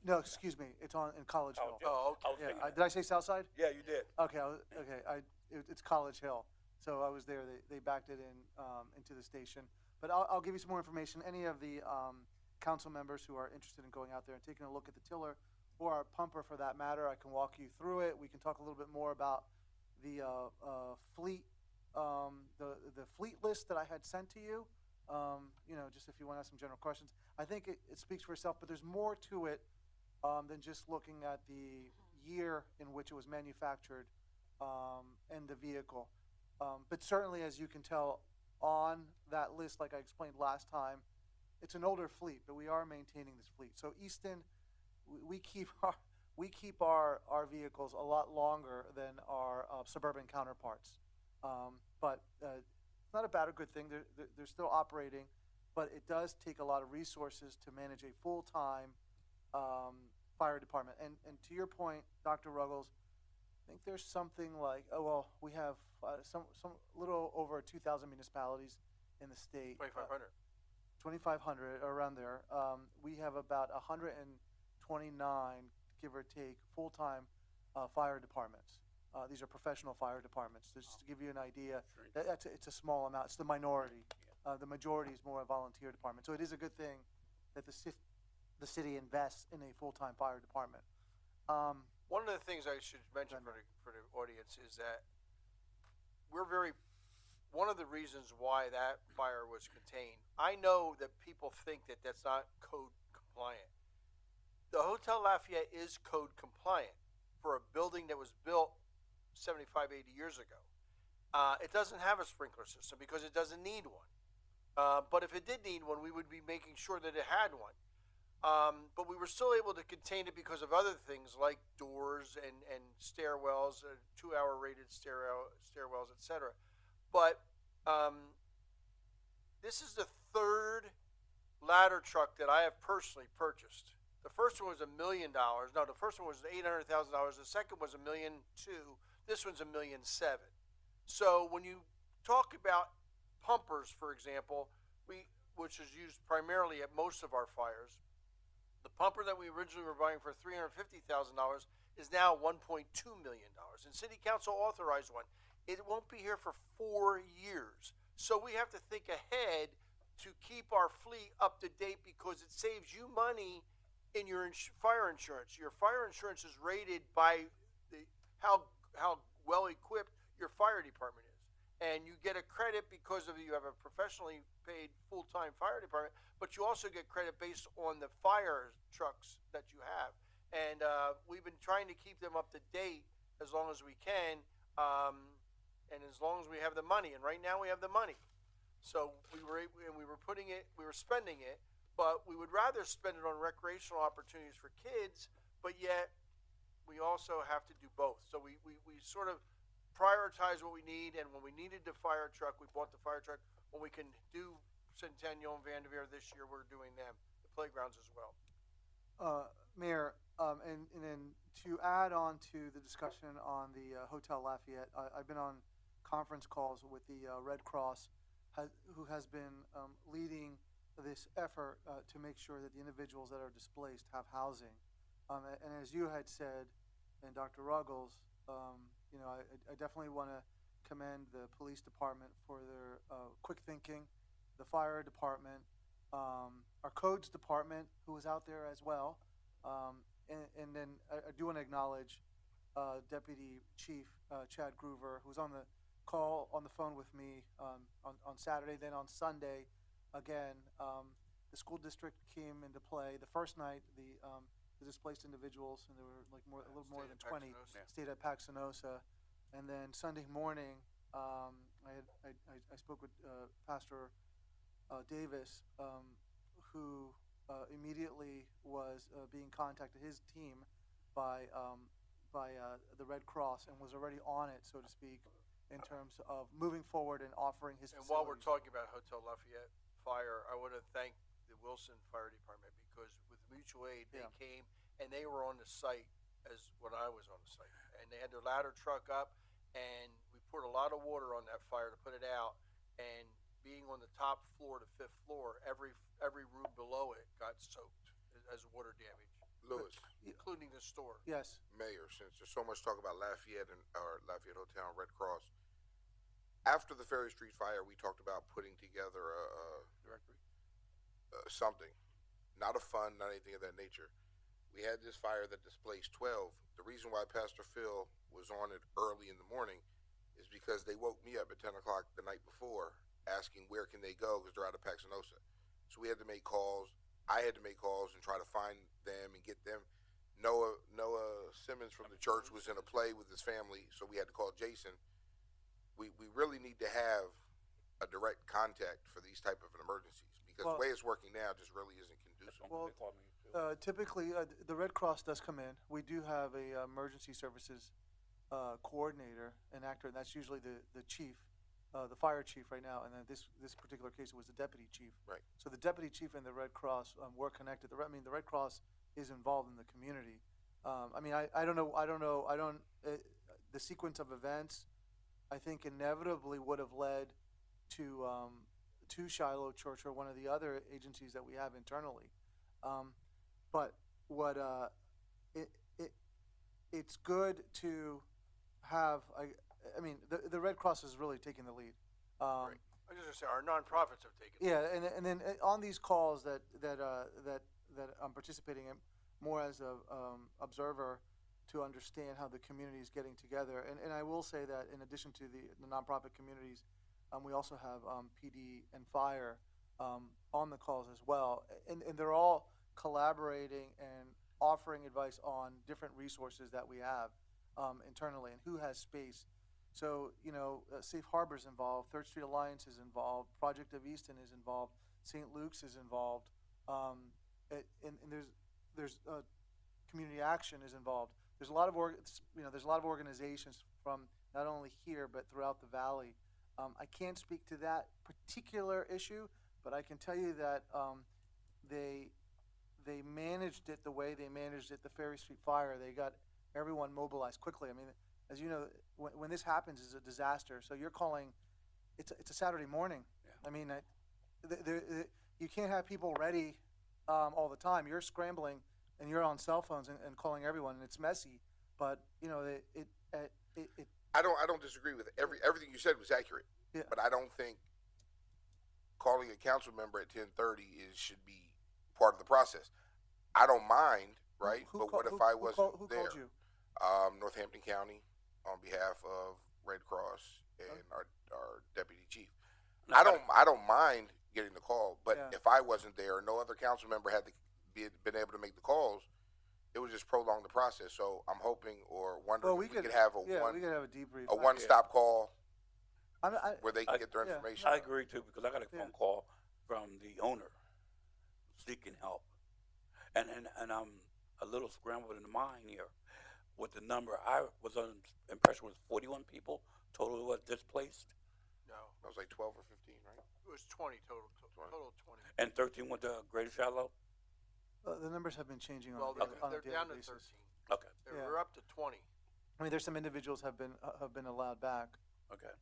no, excuse me. It's in College Hill. Oh, okay. Yeah, did I say Southside? Yeah, you did. Okay, it's College Hill. So I was there. They backed it in into the station. But I'll give you some more information. Any of the council members who are interested in going out there and taking a look at the tiller or our pumper, for that matter, I can walk you through it. We can talk a little bit more about the fleet, the fleet list that I had sent to you. Just if you want to ask some general questions. I think it speaks for itself, but there's more to it than just looking at the year in which it was manufactured and the vehicle. But certainly, as you can tell on that list, like I explained last time, it's an older fleet, but we are maintaining this fleet. So Easton, we keep our vehicles a lot longer than our suburban counterparts. But it's not a bad or good thing. They're still operating, but it does take a lot of resources to manage a full-time fire department. And to your point, Dr. Ruggles, I think there's something like, we have some little over 2,000 municipalities in the state. 2,500. 2,500, around there. We have about 129, give or take, full-time fire departments. These are professional fire departments. Just to give you an idea, it's a small amount. It's the minority. The majority is more a volunteer department. So it is a good thing that the city invests in a full-time fire department. One of the things I should mention for the audience is that one of the reasons why that fire was contained, I know that people think that that's not code compliant. The Hotel Lafayette is code compliant for a building that was built 75, 80 years ago. It doesn't have a sprinkler system because it doesn't need one. But if it did need one, we would be making sure that it had one. But we were still able to contain it because of other things like doors and stairwells, 2-hour rated stairwells, etc. But this is the third ladder truck that I have personally purchased. The first one was $1 million. No, the first one was $800,000. The second was $1.2 million. This one's $1.7 million. So when you talk about pumpers, for example, which is used primarily at most of our fires, the pumper that we originally were buying for $350,000 is now $1.2 million. And City Council authorized one. It won't be here for 4 years. So we have to think ahead to keep our fleet up to date because it saves you money in your fire insurance. Your fire insurance is rated by how well equipped your fire department is. And you get a credit because you have a professionally paid full-time fire department, but you also get credit based on the fire trucks that you have. And we've been trying to keep them up to date as long as we can, and as long as we have the money. And right now we have the money. So we were spending it, but we would rather spend it on recreational opportunities for kids, but yet we also have to do both. So we sort of prioritize what we need, and when we needed the fire truck, we bought the fire truck. When we can do Centennial and Vanderveer this year, we're doing them, the playgrounds as well. Mayor, and then to add on to the discussion on the Hotel Lafayette, I've been on conference calls with the Red Cross, who has been leading this effort to make sure that the individuals that are displaced have housing. And as you had said, and Dr. Ruggles, I definitely want to commend the police department for their quick thinking, the fire department, our codes department, who was out there as well. And then I do want to acknowledge Deputy Chief Chad Groover, who was on the call on the phone with me on Saturday. Then on Sunday, again, the school district came into play. The first night, the displaced individuals, and there were like a little more than 20, stayed at Paxinosa. And then Sunday morning, I spoke with Pastor Davis, who immediately was being contacted, his team, by the Red Cross, and was already on it, so to speak, in terms of moving forward and offering his And facilities. while we're talking about Hotel Lafayette Fire, I want to thank the Wilson Fire Department, because with mutual aid, they came and they were on the site as when I was on the site, and they had their ladder truck up, and we poured a lot of water on that fire to put it out. And being on the top floor, the 5th floor, every room below it got soaked as water damage. Lewis, including the store. Yes. Mayor, since there's so much talk about Lafayette or Lafayette Hotel and Red Cross, after the Ferry Street fire, we talked about putting together something, not a fund, not anything of that nature. We had this fire that displaced 12. The reason why Pastor Phil was on it early in the morning is because they woke me up at 10 o'clock the night before asking where can they go, because they're out of Paxinosa. So we had to make calls. I had to make calls and try to find them and get them. Noah Simmons from the church was in a play with his family, so we had to call Jason. We really need to have a direct contact for these type of emergencies, because the way it's working now just really isn't conducive. Well, typically, the Red Cross does come in. We do have a emergency services coordinator, an actor, and that's usually the chief, the fire chief right now. And then this particular case, it was the deputy chief. Right. So the deputy chief and the Red Cross were connected. The Red Cross is involved in the community. I don't know. The sequence of events, I think, inevitably would have led to Shiloh Church or one of the other agencies that we have internally. But what it's good to have. The Red Cross is really taking the lead. Right. I was just gonna say our nonprofits have taken. Yeah, and then on these calls that I'm participating in, more as a observer to understand how the community is getting together. And I will say that in addition to the nonprofit communities, we also have PD and fire on the calls as well, and they're all collaborating and offering advice on different resources that we have internally and who has space. So, Safe Harbor's involved, Third Street Alliance is involved, Project of Easton is involved, St. Luke's is involved, and there's Community Action is involved. There's a lot of organizations from not only here but throughout the valley. I can't speak to that particular issue, but I can tell you that they managed it the way they managed it. The Ferry Street fire, they got everyone mobilized quickly. As you know, when this happens, it's a disaster. So you're calling. It's a Saturday morning. Yeah. You can't have people ready all the time. You're scrambling, and you're on cell phones and calling everyone, and it's messy. But I don't disagree with everything you said was accurate. Yeah. But I don't think calling a council member at 10:30 should be part of the process. I don't mind, right? But what if I wasn't who there? Called you? Northampton County, on behalf of Red Cross and our deputy chief. I don't mind getting the call, but if I wasn't there, no other council member had been able to make the calls, it would just prolong the process. So I'm hoping or wondering Well, we if we could, could have yeah, we could have a debrief. a one-stop call I, where they can get their yeah. information. I agree too, because I got a Yeah. phone call from the owner seeking help. And I'm a little scrambled in the mind here with the number. I was under the impression was 41 people total was displaced, No, It was like 12 or 15, right? it was 20 total, total 20. and 13 went to Greater Shallow. The numbers have been changing Well, on a they're daily down to basis. 13. Okay, Yeah. We're up to 20. I mean, there's some individuals have been allowed back. okay.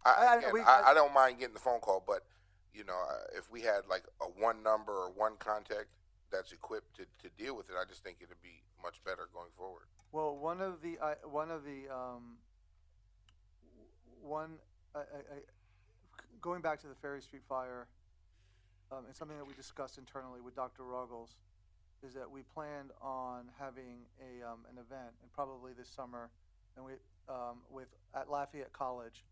I don't mind getting the phone call, but you know, if we had like a one number or one contact that's equipped to deal with it, I just think it'd be much better going forward. Well, going back to the Ferry Street fire, and something that we discussed internally with Dr. Ruggles, is that we planned on having an event, and probably this summer, and at Lafayette College,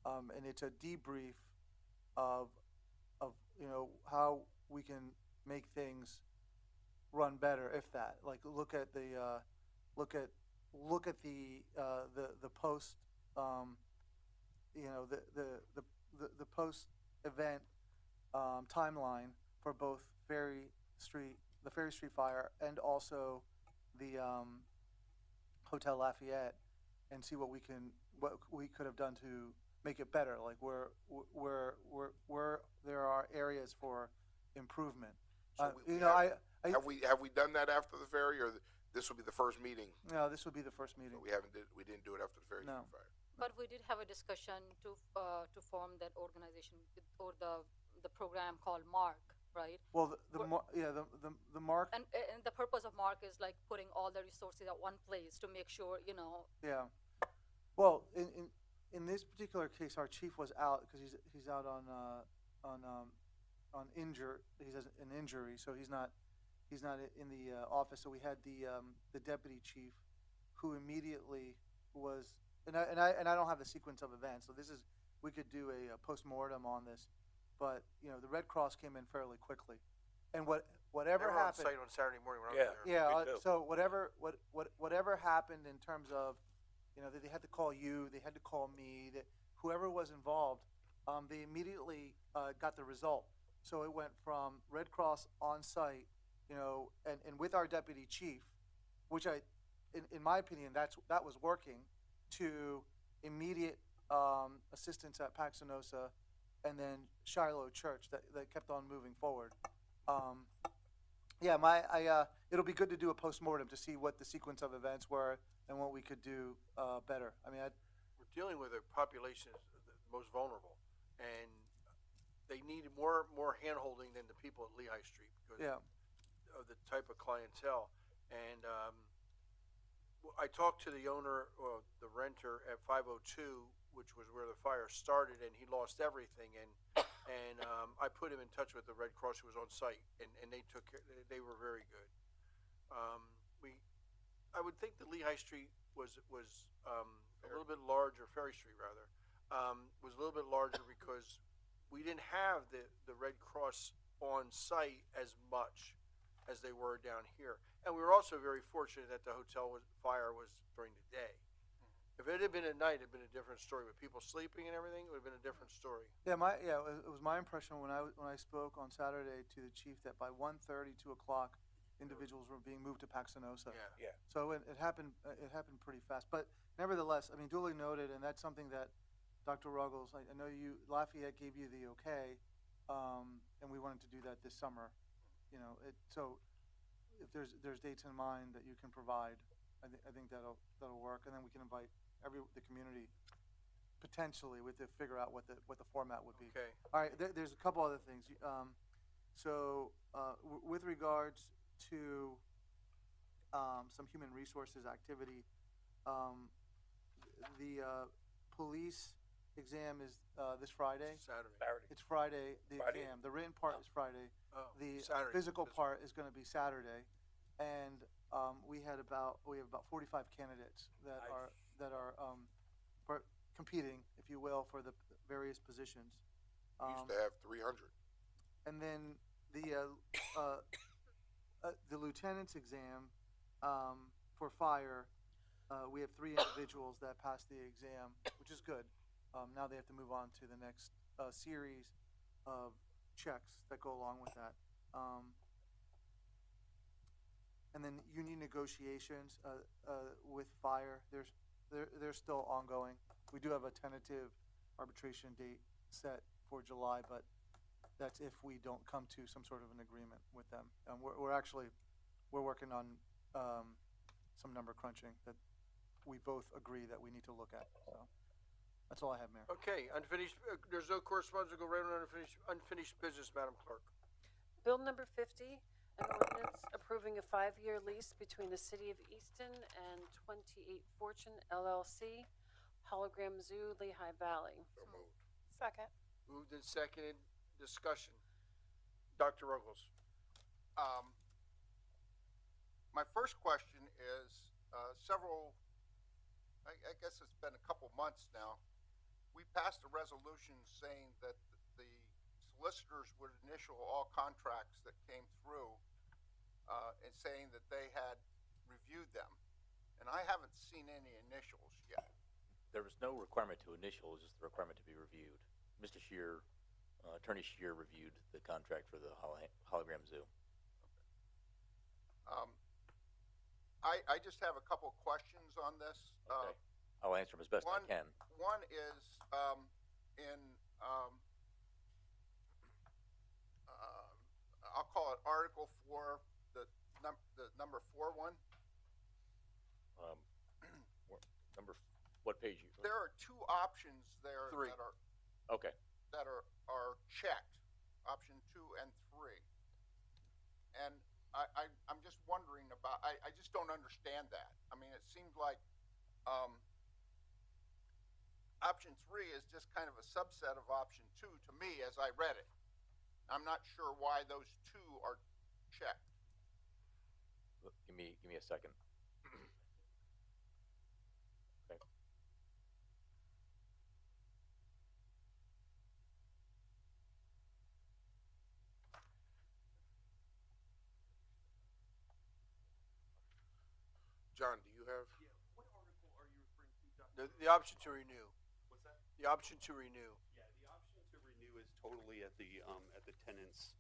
and it's a debrief of how we can make things run better, if that. Like look at the post the post event timeline for both the Ferry Street fire and also the Hotel Lafayette, and see what we could have done to make it better. Like where there are areas for improvement. So have we done that after the ferry, or this will be the first meeting? No, this would be the first meeting. We didn't do it after the ferry No. fire. But we did have a discussion to form that organization or the program called MARC, right? Well, the mark. And the purpose of MARC is like putting all the resources at one place to make sure, Yeah. Well, in this particular case, our chief was out because he's out on injure. He has an injury, so he's not in the office. So we had the deputy chief, who immediately was, and I don't have the sequence of events. So we could do a postmortem on this, but the Red Cross came in fairly quickly, and whatever They were on happened. site on Saturday morning when I Yeah. was there. Yeah. Me too. So whatever happened in terms of, that they had to call you, they had to call me, that whoever was involved, they immediately got the result. So it went from Red Cross on site, and with our deputy chief, which in my opinion, that was working, to immediate assistance at Paxenosa, and then Shiloh Church that kept on moving forward. It'll be good to do a postmortem to see what the sequence of events were and what we could do better. I mean, We're dealing with a population that's the most vulnerable, and they need more hand-holding than the people at Lehigh Street because of the type of clientele. And I talked to the owner, or the renter at 502, which was where the fire started, and he lost everything. And I put him in touch with the Red Cross, who was on site, and they took care. They were very good. I would think that Lehigh Street was a little bit larger, Ferry Street rather, was a little bit larger because we didn't have the Red Cross on site as much as they were down here. And we were also very fortunate that the fire was during the day. If it had been at night, it'd been a different story. With people sleeping and everything, it would have been a different story. it was my impression when I spoke on Saturday to the chief that by 1:30, 2 o'clock, individuals were being moved to Paxenosa. Yeah. So it happened pretty fast. But nevertheless, I mean, duly noted, and that's something that Dr. Ruggles, I know Lafayette gave you the okay, and we wanted to do that this summer. So if there's dates in mind that you can provide, I think that'll work, and then we can invite the community potentially to figure out what the format would be. Okay. All right. There's a couple other things. With regards to some human resources activity, the police exam is this Friday. Saturday. It's Friday. The Friday? exam. The written part is Friday. Oh, The Saturday. physical part is going to be Saturday, and we have about 45 candidates that Nice. are competing, if you will, for the various positions. We used to have 300. And then the lieutenant's exam for fire, we have 3 individuals that passed the exam, which is good. Now they have to move on to the next series of checks that go along with that. And then union negotiations with fire, they're still ongoing. We do have a tentative arbitration date set for July, but that's if we don't come to some sort of an agreement with them. We're working on some number crunching that we both agree that we need to look at. So that's all I have, Mayor. Okay, unfinished, there's no correspondence, we'll go right on unfinished business, Madam Clerk. Bill number 50, an ordinance approving a 5-year lease between the City of Easton and 28 Fortune LLC, Hologram Zoo, Lehigh Valley. So moved. Second. Moved and seconded, discussion. Dr. Ruggles. My first question is, I guess it's been a couple months now, we passed a resolution saying that the solicitors would initial all contracts that came through, and saying that they had reviewed them. And I haven't seen any initials yet. There was no requirement to initial, it was just the requirement to be reviewed. Mr. Shear, Attorney Shear reviewed the contract for the Hologram Zoo. I just have a couple of questions on this. Okay. I'll answer them as best I can. One is I'll call it Article 4, the number 4 one. What page you? There are 2 options there 3. that are checked, option 2 and 3. And I'm just wondering about, I just don't understand that. I mean, it seems like option 3 is just kind of a subset of option 2 to me as I read it. I'm not sure why those 2 are checked. Give me a second. Okay. John, do you have? Yeah, what article are you referring to, Dr.? The option to renew. What's that? The option to renew. Yeah, the option to renew is totally at the tenant's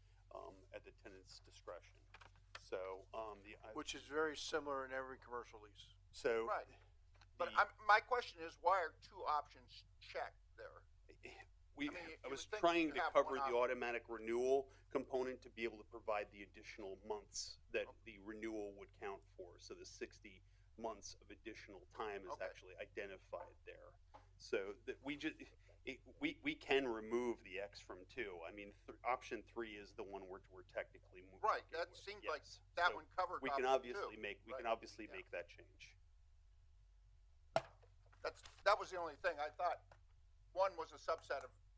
discretion. So, Which is very similar in every commercial lease. so. Right. But my question is, why are 2 options checked there? I was you would think trying you to have cover one the option. automatic renewal component to be able to provide the additional months that the renewal would count for. So the 60 months of additional time is Okay. actually identified there. So that we can remove the X from 2. I mean, option 3 is the one we're technically moving. Right, that seems like that one covered We can option obviously 2. make Right. make that change. That was the only thing. I thought one was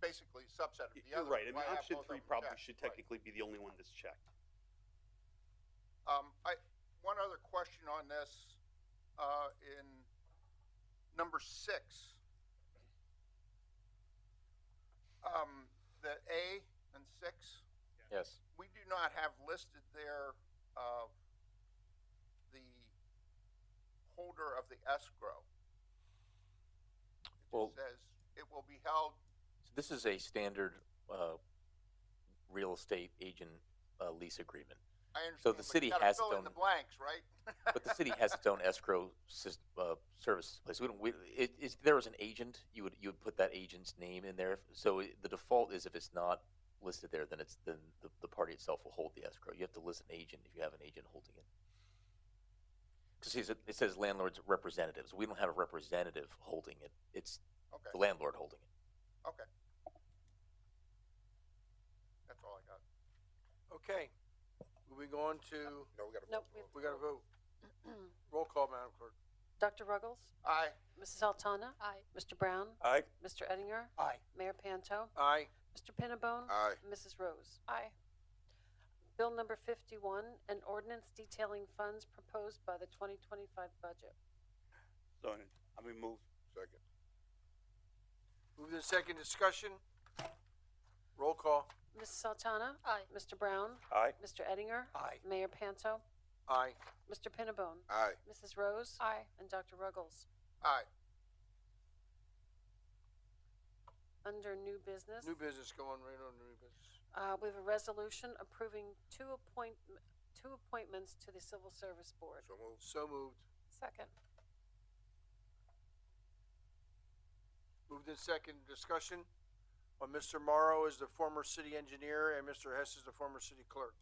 basically a subset of the You're other. right. I mean, Why have option both of 3 them probably checked? should Right. technically be the only one that's checked. One other question on this, in number 6. The A and 6, Yes. we do not have listed there, the holder of the escrow. It Well- just says it will be held. This is a standard real estate agent lease agreement. I understand. So the but city you gotta has fill its in the own- blanks, right? But the city has its own escrow services place. If there was an agent, you would put that agent's name in there. So the default is if it's not listed there, then the party itself will hold the escrow. You have to list an agent if you have an agent holding it. Because it says landlord's representatives. We don't have a representative holding it. It's Okay. the landlord holding it. Okay. That's all I got. Okay. Moving on to, No, we got to Nope, vote. we gotta vote. Roll call, Madam Clerk. Dr. Ruggles? Aye. Mrs. Altana? Aye. Mr. Brown? Aye. Mr. Ettinger? Aye. Mayor Panto? Aye. Mr. Pinnabone? Aye. Mrs. Rose? Aye. Bill number 51, an ordinance detailing funds proposed by the 2025 budget. So, I mean, move. Second. Moved in second, discussion. Roll call. Mrs. Sultana? Aye. Mr. Brown? Aye. Mr. Ettinger? Aye. Mayor Panto? Aye. Mr. Pinnabone, Aye. Mrs. Rose, Aye. and Dr. Ruggles. Aye. Under new business, New business, go on, right on new business. we have a resolution approving two appointments to the Civil Service Board. So moved. So moved. Second. Moved in second, discussion. Mr. Morrow is the former city engineer and Mr. Hess is the former city clerk.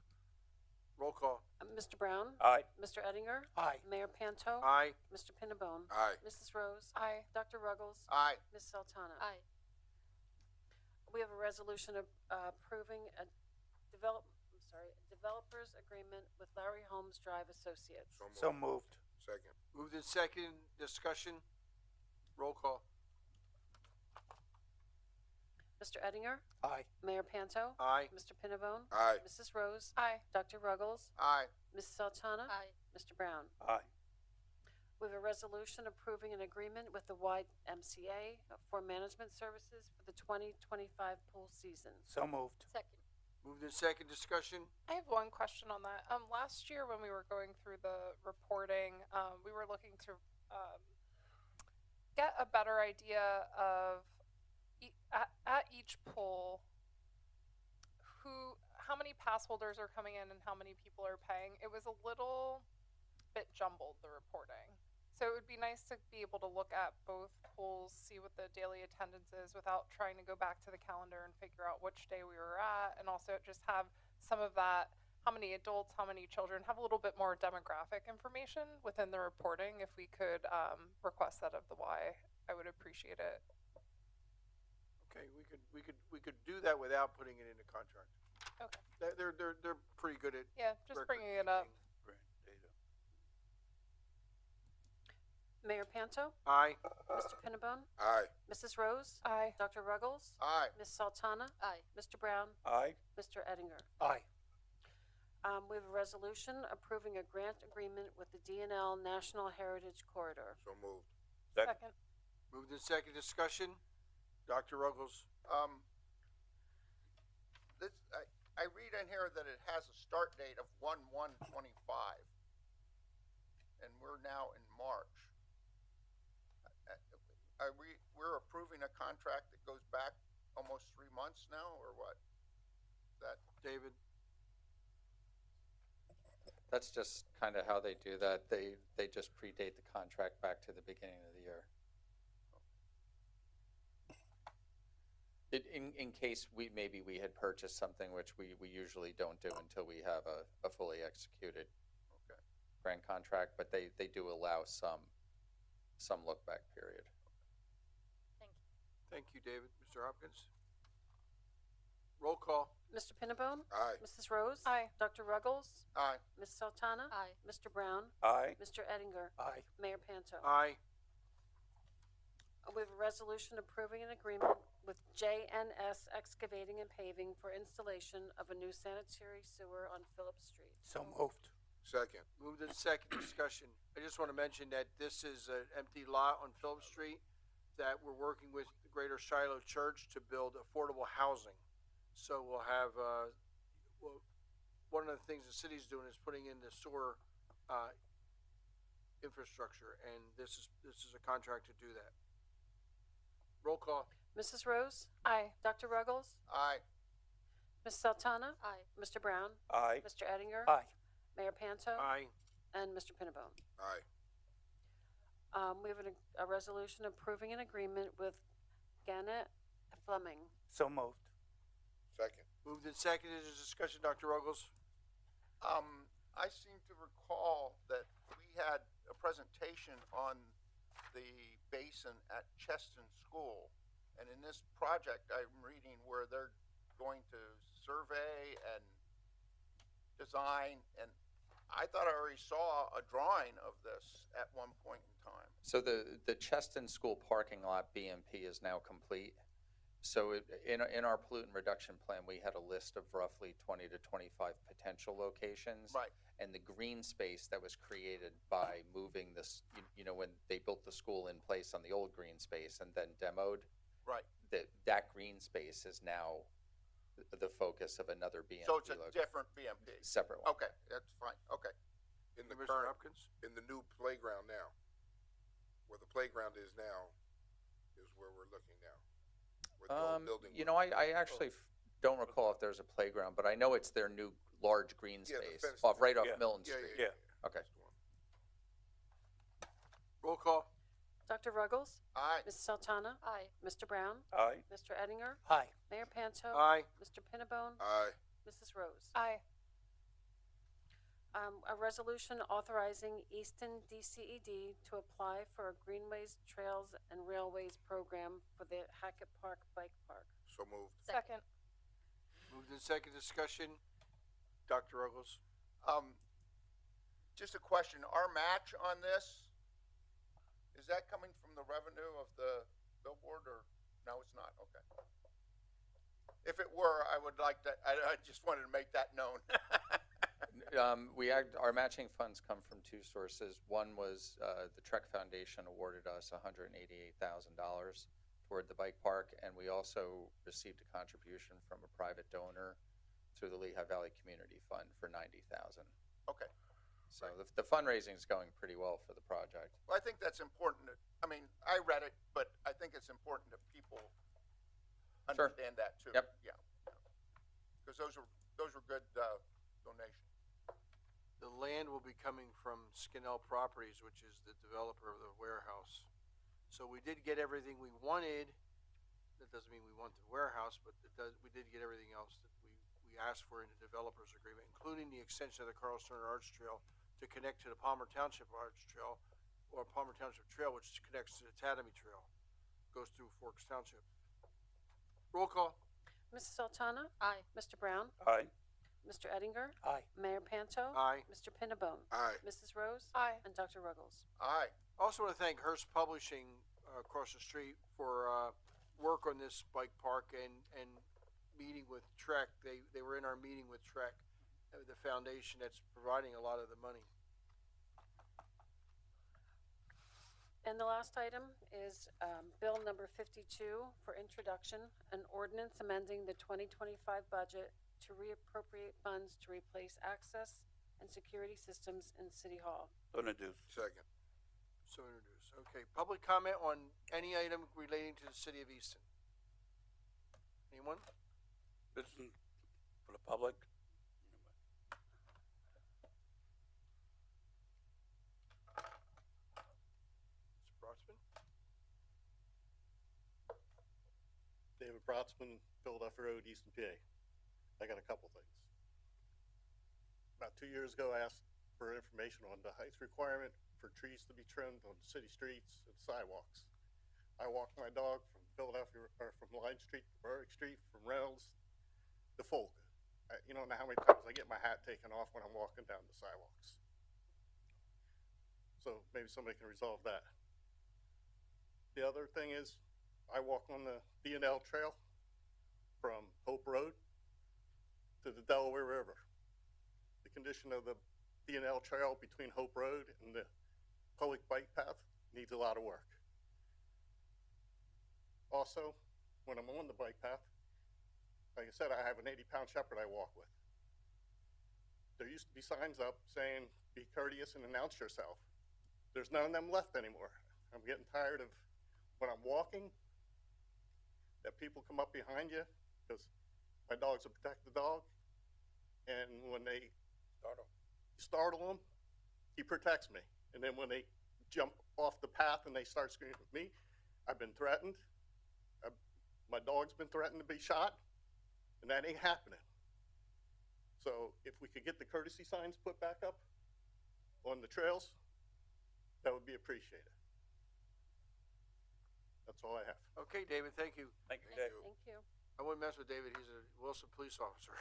Roll call. Mr. Brown, Aye. Mr. Ettinger, Aye. Mayor Panto, Aye. Mr. Pinnabone, Aye. Mrs. Rose, Aye. Dr. Ruggles, Aye. Ms. Sultana. Aye. We have a resolution approving a developers agreement with Larry Holmes Drive Associates. So moved. Second. Moved in second, discussion. Roll call. Mr. Ettinger, Aye. Mayor Panto, Aye. Mr. Pinnabone, Aye. Mrs. Rose, Aye. Dr. Ruggles, Aye. Ms. Sultana, Aye. Mr. Brown. Aye. We have a resolution approving an agreement with the YMCA for management services for the 2025 pool season. So moved. Second. Moved in second, discussion. I have one question on that. Last year when we were going through the reporting, we were looking to get a better idea of at each pool how many pass holders are coming in and how many people are paying. It was a little bit jumbled, the reporting. So it would be nice to be able to look at both pools, see what the daily attendance is without trying to go back to the calendar and figure out which day we were at, and also just have some of that, how many adults, how many children, have a little bit more demographic information within the reporting. If we could request that of the Y, I would appreciate it. Okay, we could do that without putting it in the contract. Okay. They're pretty good at. Yeah, just record bringing it up. keeping. Grant data. Mayor Panto, Aye. Mr. Pinnabone, Aye. Mrs. Rose, Aye. Dr. Ruggles, Aye. Ms. Sultana, Aye. Mr. Brown, Aye. Mr. Ettinger. Aye. We have a resolution approving a grant agreement with the DNL National Heritage Corridor. So moved. Second. Moved in second, discussion. Dr. Ruggles. I read in here that it has a start date of 1/1/25, and we're now in March. We're approving a contract that goes back almost 3 months now, or what? That David. That's just kind of how they do that. They just predate the contract back to the beginning of the year. In case maybe we had purchased something, which we usually don't do until we have a fully executed grant contract, but they do allow some look back period. Thank you. Thank you, David. Mr. Hopkins. Roll call. Mr. Pinnabone, Aye. Mrs. Rose, Aye. Dr. Ruggles, Aye. Ms. Sultana, Aye. Mr. Brown, Aye. Mr. Ettinger, Aye. Mayor Panto. Aye. We have a resolution approving an agreement with JNS Excavating and Paving for installation of a new sanitary sewer on Phillips Street. So moved. Second. Moved in second, discussion. I just want to mention that this is an empty lot on Phillips Street that we're working with the Greater Shiloh Church to build affordable housing. So we'll have, one of the things the city's doing is putting in the sewer infrastructure, and this is a contract to do that. Roll call. Mrs. Rose, Aye. Dr. Ruggles, Aye. Ms. Sultana, Aye. Mr. Brown, Aye. Mr. Ettinger, Aye. Mayor Panto, Aye. and Mr. Pinnabone. Aye. We have a resolution approving an agreement with Gannett Fleming. So moved. Second. Moved in second, is there discussion, Dr. Ruggles? I seem to recall that we had a presentation on the basin at Cheston School. And in this project, I'm reading where they're going to survey and design, and I thought I already saw a drawing of this at one point in time. So the Cheston School parking lot BMP is now complete. So in our pollutant reduction plan, we had a list of roughly 20 to 25 potential locations. Right. And the green space that was created by moving this, when they built the school in place on the old green space and then demoed, Right. that green space is now the focus of another BMP So it's a location. different BMP. Separate one. Okay, that's fine. Okay. In the Mr. current, Hopkins? in the new playground now, where the playground is now, is where we're looking now. Where the old building You was. know, I actually don't recall if there's a playground, but I know it's their new large green Yeah, the space fenced off, right off Yeah. Milton Yeah, Street. yeah, Okay. Roll call. Dr. Ruggles? Aye. Mrs. Sultana? Aye. Mr. Brown? Aye. Mr. Ettinger? Aye. Mayor Panto? Aye. Mr. Pinnabone? Aye. Mrs. Rose? Aye. A resolution authorizing Easton DCED to apply for a Greenways, Trails, and Railways program for the Hackett Park Bike Park. So moved. Second. Moved in second discussion. Dr. Ruggles? Just a question, our match on this, is that coming from the revenue of the billboard, or, no, it's not, okay. If it were, I would like to, I just wanted to make that known. Our matching funds come from two sources. One was the Trek Foundation awarded us $188,000 toward the bike park, and we also received a contribution from a private donor through the Lehigh Valley Community Fund for $90,000. Okay. So the fundraising is going pretty well for the project. Well, I think that's important. I mean, I read it, but I think it's important that people Sure. understand that too. Yep. Yeah. Because those were good donations. The land will be coming from Skinnell Properties, which is the developer of the warehouse. So we did get everything we wanted. That doesn't mean we want the warehouse, but we did get everything else that we asked for in the developer's agreement, including the extension of the Carl Turner Arts Trail to connect to the Palmer Township Arts Trail, or Palmer Township Trail, which connects to the Tatamy Trail, goes through Forks Township. Roll call. Mrs. Sultana? Aye. Mr. Brown? Aye. Mr. Ettinger? Aye. Mayor Panto? Aye. Mr. Pinnabone? Aye. Mrs. Rose? Aye. And Dr. Ruggles? Aye. Also want to thank Hearst Publishing across the street for work on this bike park and meeting with Trek. They were in our meeting with Trek, the foundation that's providing a lot of the money. And the last item is Bill number 52 for introduction, an ordinance amending the 2025 budget to reappropriate funds to replace access and security systems in City Hall. So introduced. Second. So introduced. Okay, public comment on any item relating to the city of Easton. Anyone? This is for the public. Mr. Broxman? David Brotzman, Philadelphia Road, Easton, PA. I got a couple things. About 2 years ago, I asked for information on the height requirement for trees to be trimmed on city streets and sidewalks. I walk my dog from Philadelphia, or from Line Street to Berwick Street, from Reynolds to Folk. You don't know how many times I get my hat taken off when I'm walking down the sidewalks. So maybe somebody can resolve that. The other thing is, I walk on the B&L Trail from Hope Road to the Delaware River. The condition of the B&L Trail between Hope Road and the public bike path needs a lot of work. Also, when I'm on the bike path, like I said, I have an 80-pound shepherd I walk with. There used to be signs up saying, be courteous and announce yourself. There's none of them left anymore. I'm getting tired of, when I'm walking, that people come up behind you, because my dog's a protected dog, and when they startle him, he protects me. And then when they jump off the path and they start screaming at me, I've been threatened. My dog's been threatened to be shot, and that ain't happening. So if we could get the courtesy signs put back up on the trails, that would be appreciated. That's all I have. Okay, David, thank you. Thank you, Dave. Thank you. I wouldn't mess with David. He's a Wilson police officer.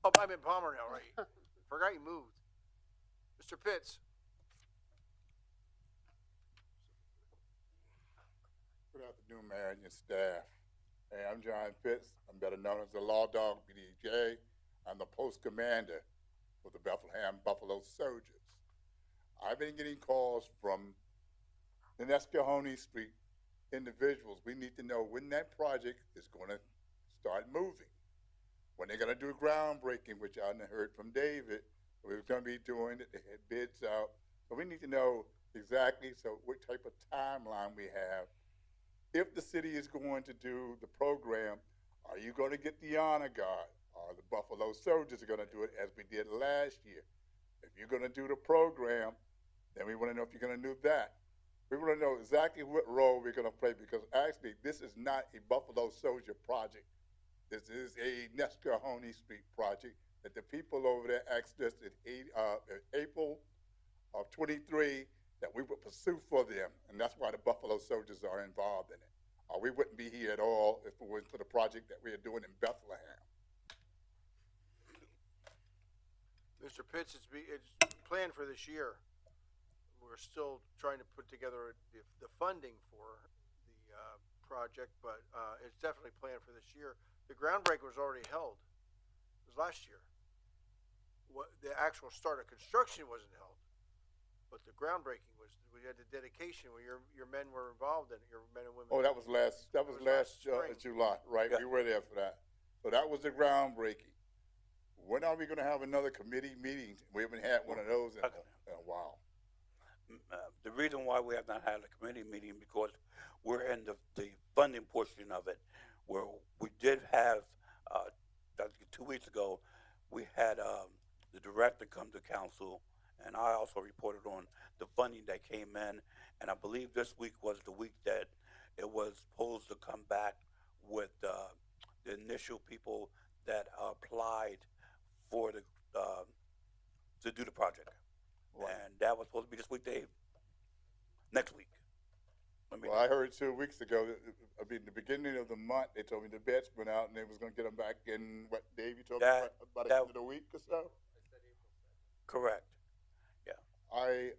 Oh, I'm in Palmer now, right? Forgot you moved. Mr. Pitts? Good afternoon, Mayor and your staff. Hey, I'm John Pitts. I'm better known as the Law Dog BDJ. I'm the post commander for the Bethlehem Buffalo Soldiers. I've been getting calls from the Nescahoning Street individuals. We need to know when that project is going to start moving. When they're going to do groundbreaking, which I heard from David, We was gonna be doing it, they had bids out, but we need to know exactly, so what type of timeline we have. If the city is going to do the program, are you gonna get the honor guard? Are the Buffalo Soldiers gonna do it as we did last year? If you're gonna do the program, then we wanna know if you're gonna do that. We wanna know exactly what role we're gonna play, because actually, this is not a Buffalo Soldier project. This is a Nescahoning Street project that the people over there asked us in April of '23 that we would pursue for them, and that's why the Buffalo Soldiers are involved in it. Or we wouldn't be here at all if it wasn't for the project that we are doing in Bethlehem. Mr. Pitts, it's planned for this year. We're still trying to put together the funding for the project, but it's definitely planned for this year. The groundbreaking was already held. It was last year. The actual start of construction wasn't held, but the groundbreaking was. We had the dedication where your men were involved in it. Your men and women. Oh, that was last spring. July, right? Yeah. We were there for that. So that was the groundbreaking. When are we going to have another committee meeting? We haven't had one of those in a while. The reason why we have not had a committee meeting because we're in the funding portion of it, where we did have, 2 weeks ago, we had the director come to council, and I also reported on the funding that came in, and I believe this week was the week that it was supposed to come back with the initial people that applied for to do the project. Right. And that was supposed to be this week, Dave. Next week. Well, I heard 2 weeks ago, the beginning of the month, they told me the bets went out and they was going to get them back in, what, Dave, you told me about the end of the week or so? Correct. Yeah.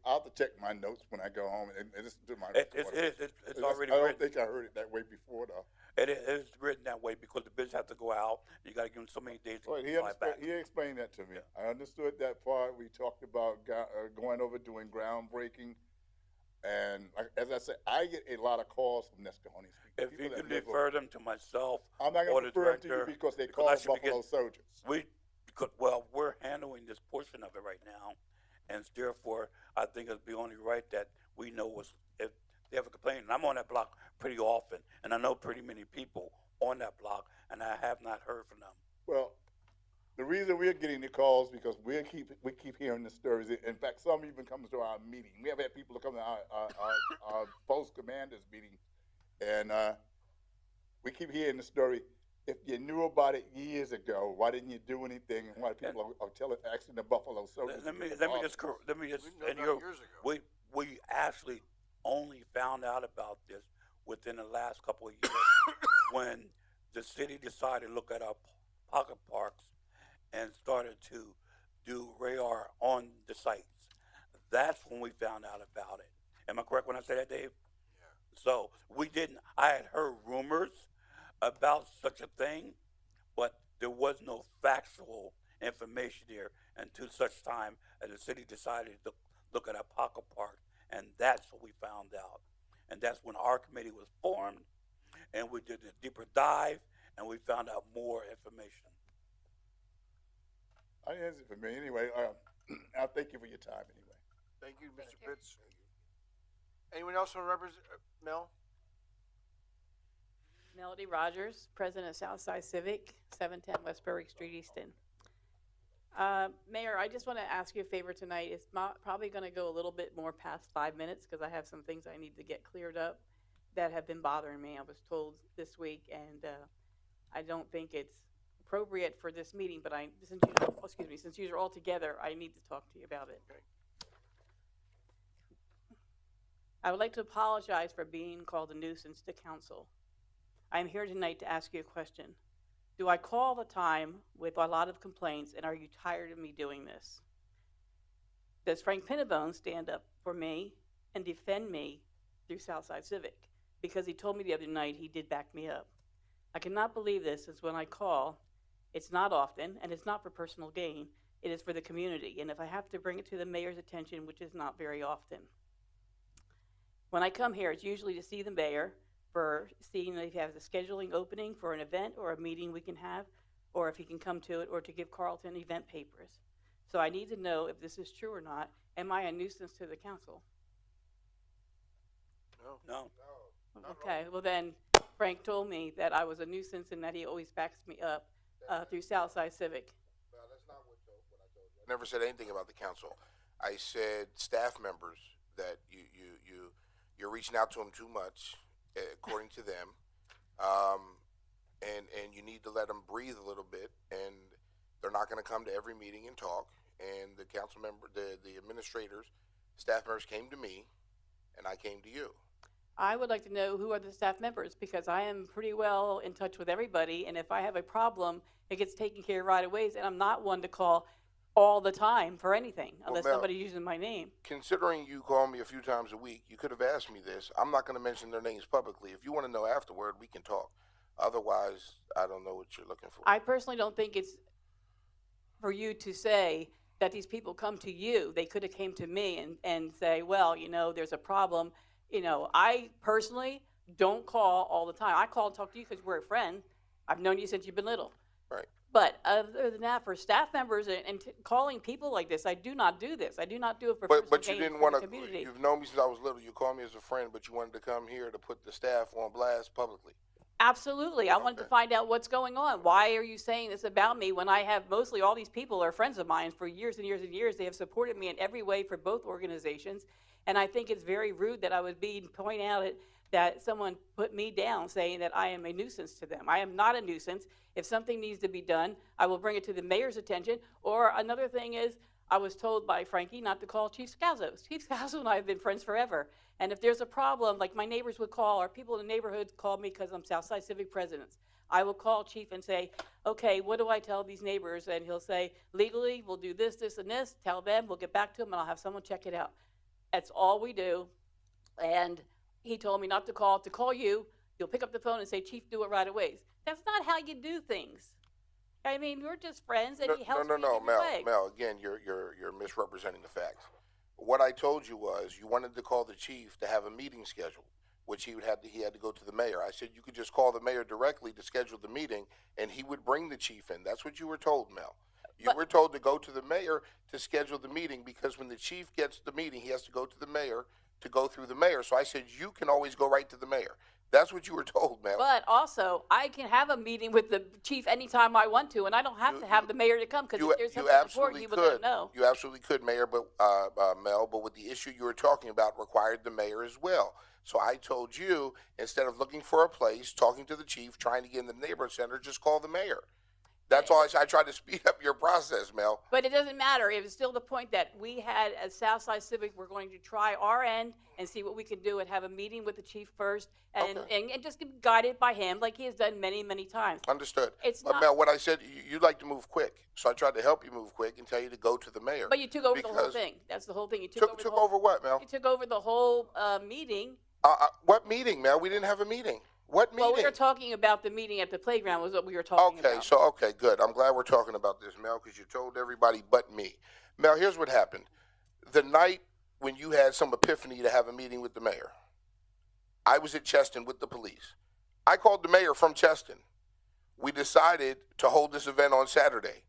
I'll have to check my notes when I go home and listen to my It's already I written. don't think I heard it that way before, though. It is written that way because the bids have to go out. You got to give them so many days to reply back. He explained that to me. Yeah. I understood that part. We talked about going over doing groundbreaking. And as I said, I get a lot of calls from Nescahoning Street. If you can refer them to myself I'm not or going the to refer them to director, you because they call Buffalo Soldiers. We're handling this portion of it right now, and therefore I think it'd be only right that we know if they have a complaint. And I'm on that block pretty often, and I know pretty many people on that block, and I have not heard from them. Well, the reason we're getting the calls because we keep hearing the stories. In fact, some even comes to our meeting. We have had people come to our post commanders meeting, and we keep hearing the story. If you knew about it years ago, why didn't you do anything? And why people are asking the Buffalo Soldiers? Let me just. We actually only found out about this within the last couple of years when the city decided to look at our pocket parks and started to do radar on the sites. That's when we found out about it. Am I correct when I say that, Dave? Yeah. So we didn't. I had heard rumors about such a thing, but there was no factual information there until such time as the city decided to look at our pocket park, and that's what we found out. And that's when our committee was formed, and we did a deeper dive, and we found out more information. I think that's it for me. Anyway, I'll thank you for your time anyway. Thank you, Mr. Pitts. Anyone else want to represent, Mel? Melody Rogers, President of Southside Civic, 710 Westbury Street, Easton. Mayor, I just want to ask you a favor tonight. It's probably going to go a little bit more past 5 minutes because I have some things I need to get cleared up that have been bothering me. I was told this week, and I don't think it's appropriate for this meeting, but since you're all together, I need to talk to you about it. Okay. I would like to apologize for being called a nuisance to council. I am here tonight to ask you a question. Do I call all the time with a lot of complaints, and are you tired of me doing this? Does Frank Pinnabone stand up for me and defend me through Southside Civic? Because he told me the other night he did back me up. I cannot believe this is when I call, it's not often, and it's not for personal gain, it is for the community. And if I have to bring it to the mayor's attention, which is not very often. When I come here, it's usually to see the mayor, for seeing if he has a scheduling opening for an event or a meeting we can have, or if he can come to it, or to give Carlton event papers. So I need to know if this is true or not. Am I a nuisance to the council? No. Okay, well then, Frank told me that I was a nuisance and that he always backs me up through Southside Civic. No, that's not what I told you. I never said anything about the council. I said staff members that you're reaching out to them too much, according to them, and you need to let them breathe a little bit. And they're not going to come to every meeting and talk. And the council member, the administrators, staff members came to me, and I came to you. I would like to know who are the staff members, because I am pretty well in touch with everybody, and if I have a problem, it gets taken care of right away, and I'm not one to call all the time for anything, unless Mel, somebody's using my name. Considering you call me a few times a week, you could have asked me this. I'm not going to mention their names publicly. If you want to know afterward, we can talk. Otherwise, I don't know what you're looking for. I personally don't think it's for you to say that these people come to you. They could have came to me and say, well, there's a problem. I personally don't call all the time. I call and talk to you because we're a friend. I've known you since you've been little. Right. But other than that, for staff members and calling people like this, I do not do this. I do not do it for personal But you gain didn't for want the to. community. You've known me since I was little. You called me as a friend, but you wanted to come here to put the staff on blast publicly. Absolutely. I wanted to find out what's going on. Why are you saying this about me when I have mostly all these people are friends of mine for years and years and years? They have supported me in every way for both organizations. And I think it's very rude that I would be pointing out that someone put me down saying that I am a nuisance to them. I am not a nuisance. If something needs to be done, I will bring it to the mayor's attention. Or another thing is, I was told by Frankie not to call Chief Scalzo. Chief Scalzo and I have been friends forever. And if there's a problem, like my neighbors would call, or people in the neighborhood call me because I'm Southside Civic President, I will call Chief and say, okay, what do I tell these neighbors? And he'll say, legally, we'll do this, this, and this. Tell them, we'll get back to them, and I'll have someone check it out. That's all we do. And he told me not to call you. You'll pick up the phone and say, Chief, do it right away. That's not how you do things. I mean, we're just friends, and he helps me in every way. Mel, again, you're misrepresenting the facts. What I told you was you wanted to call the chief to have a meeting scheduled, which he had to go to the mayor. I said you could just call the mayor directly to schedule the meeting, and he would bring the chief in. That's what you were told, Mel. You were told to go to the mayor to schedule the meeting, because when the chief gets the meeting, he has to go to the mayor to go through the mayor. So I said you can always go right to the mayor. That's what you were told, Mel. But also, I can have a meeting with the chief anytime I want to, and I don't have to have the mayor to come, because if there's something important, he would let him know. You absolutely could, Mayor, but Mel. But with the issue you were talking about, required the mayor as well. So I told you, instead of looking for a place, talking to the chief, trying to get in the neighborhood center, just call the mayor. That's all I tried to speed up your process, Mel. But it doesn't matter. It was still the point that we had, as Southside Civic, we're going to try our end and see what we can do and have a meeting with the chief first and just get guided by him like he has done many, many times. Understood. But Mel, what I said, you'd like to move quick. So I tried to help you move quick and tell you to go to the mayor. But you took over the whole thing. That's the whole thing. You took over what, Mel? You took over the whole meeting. What meeting, Mel? We didn't have a meeting. What meeting? Well, we were talking about the meeting at the playground was what we were talking about. Okay, good. I'm glad we're talking about this, Mel, because you told everybody but me. Mel, here's what happened. The night when you had some epiphany to have a meeting with the mayor, I was at Cheston with the police. I called the mayor from Cheston. We decided to hold this event on Saturday.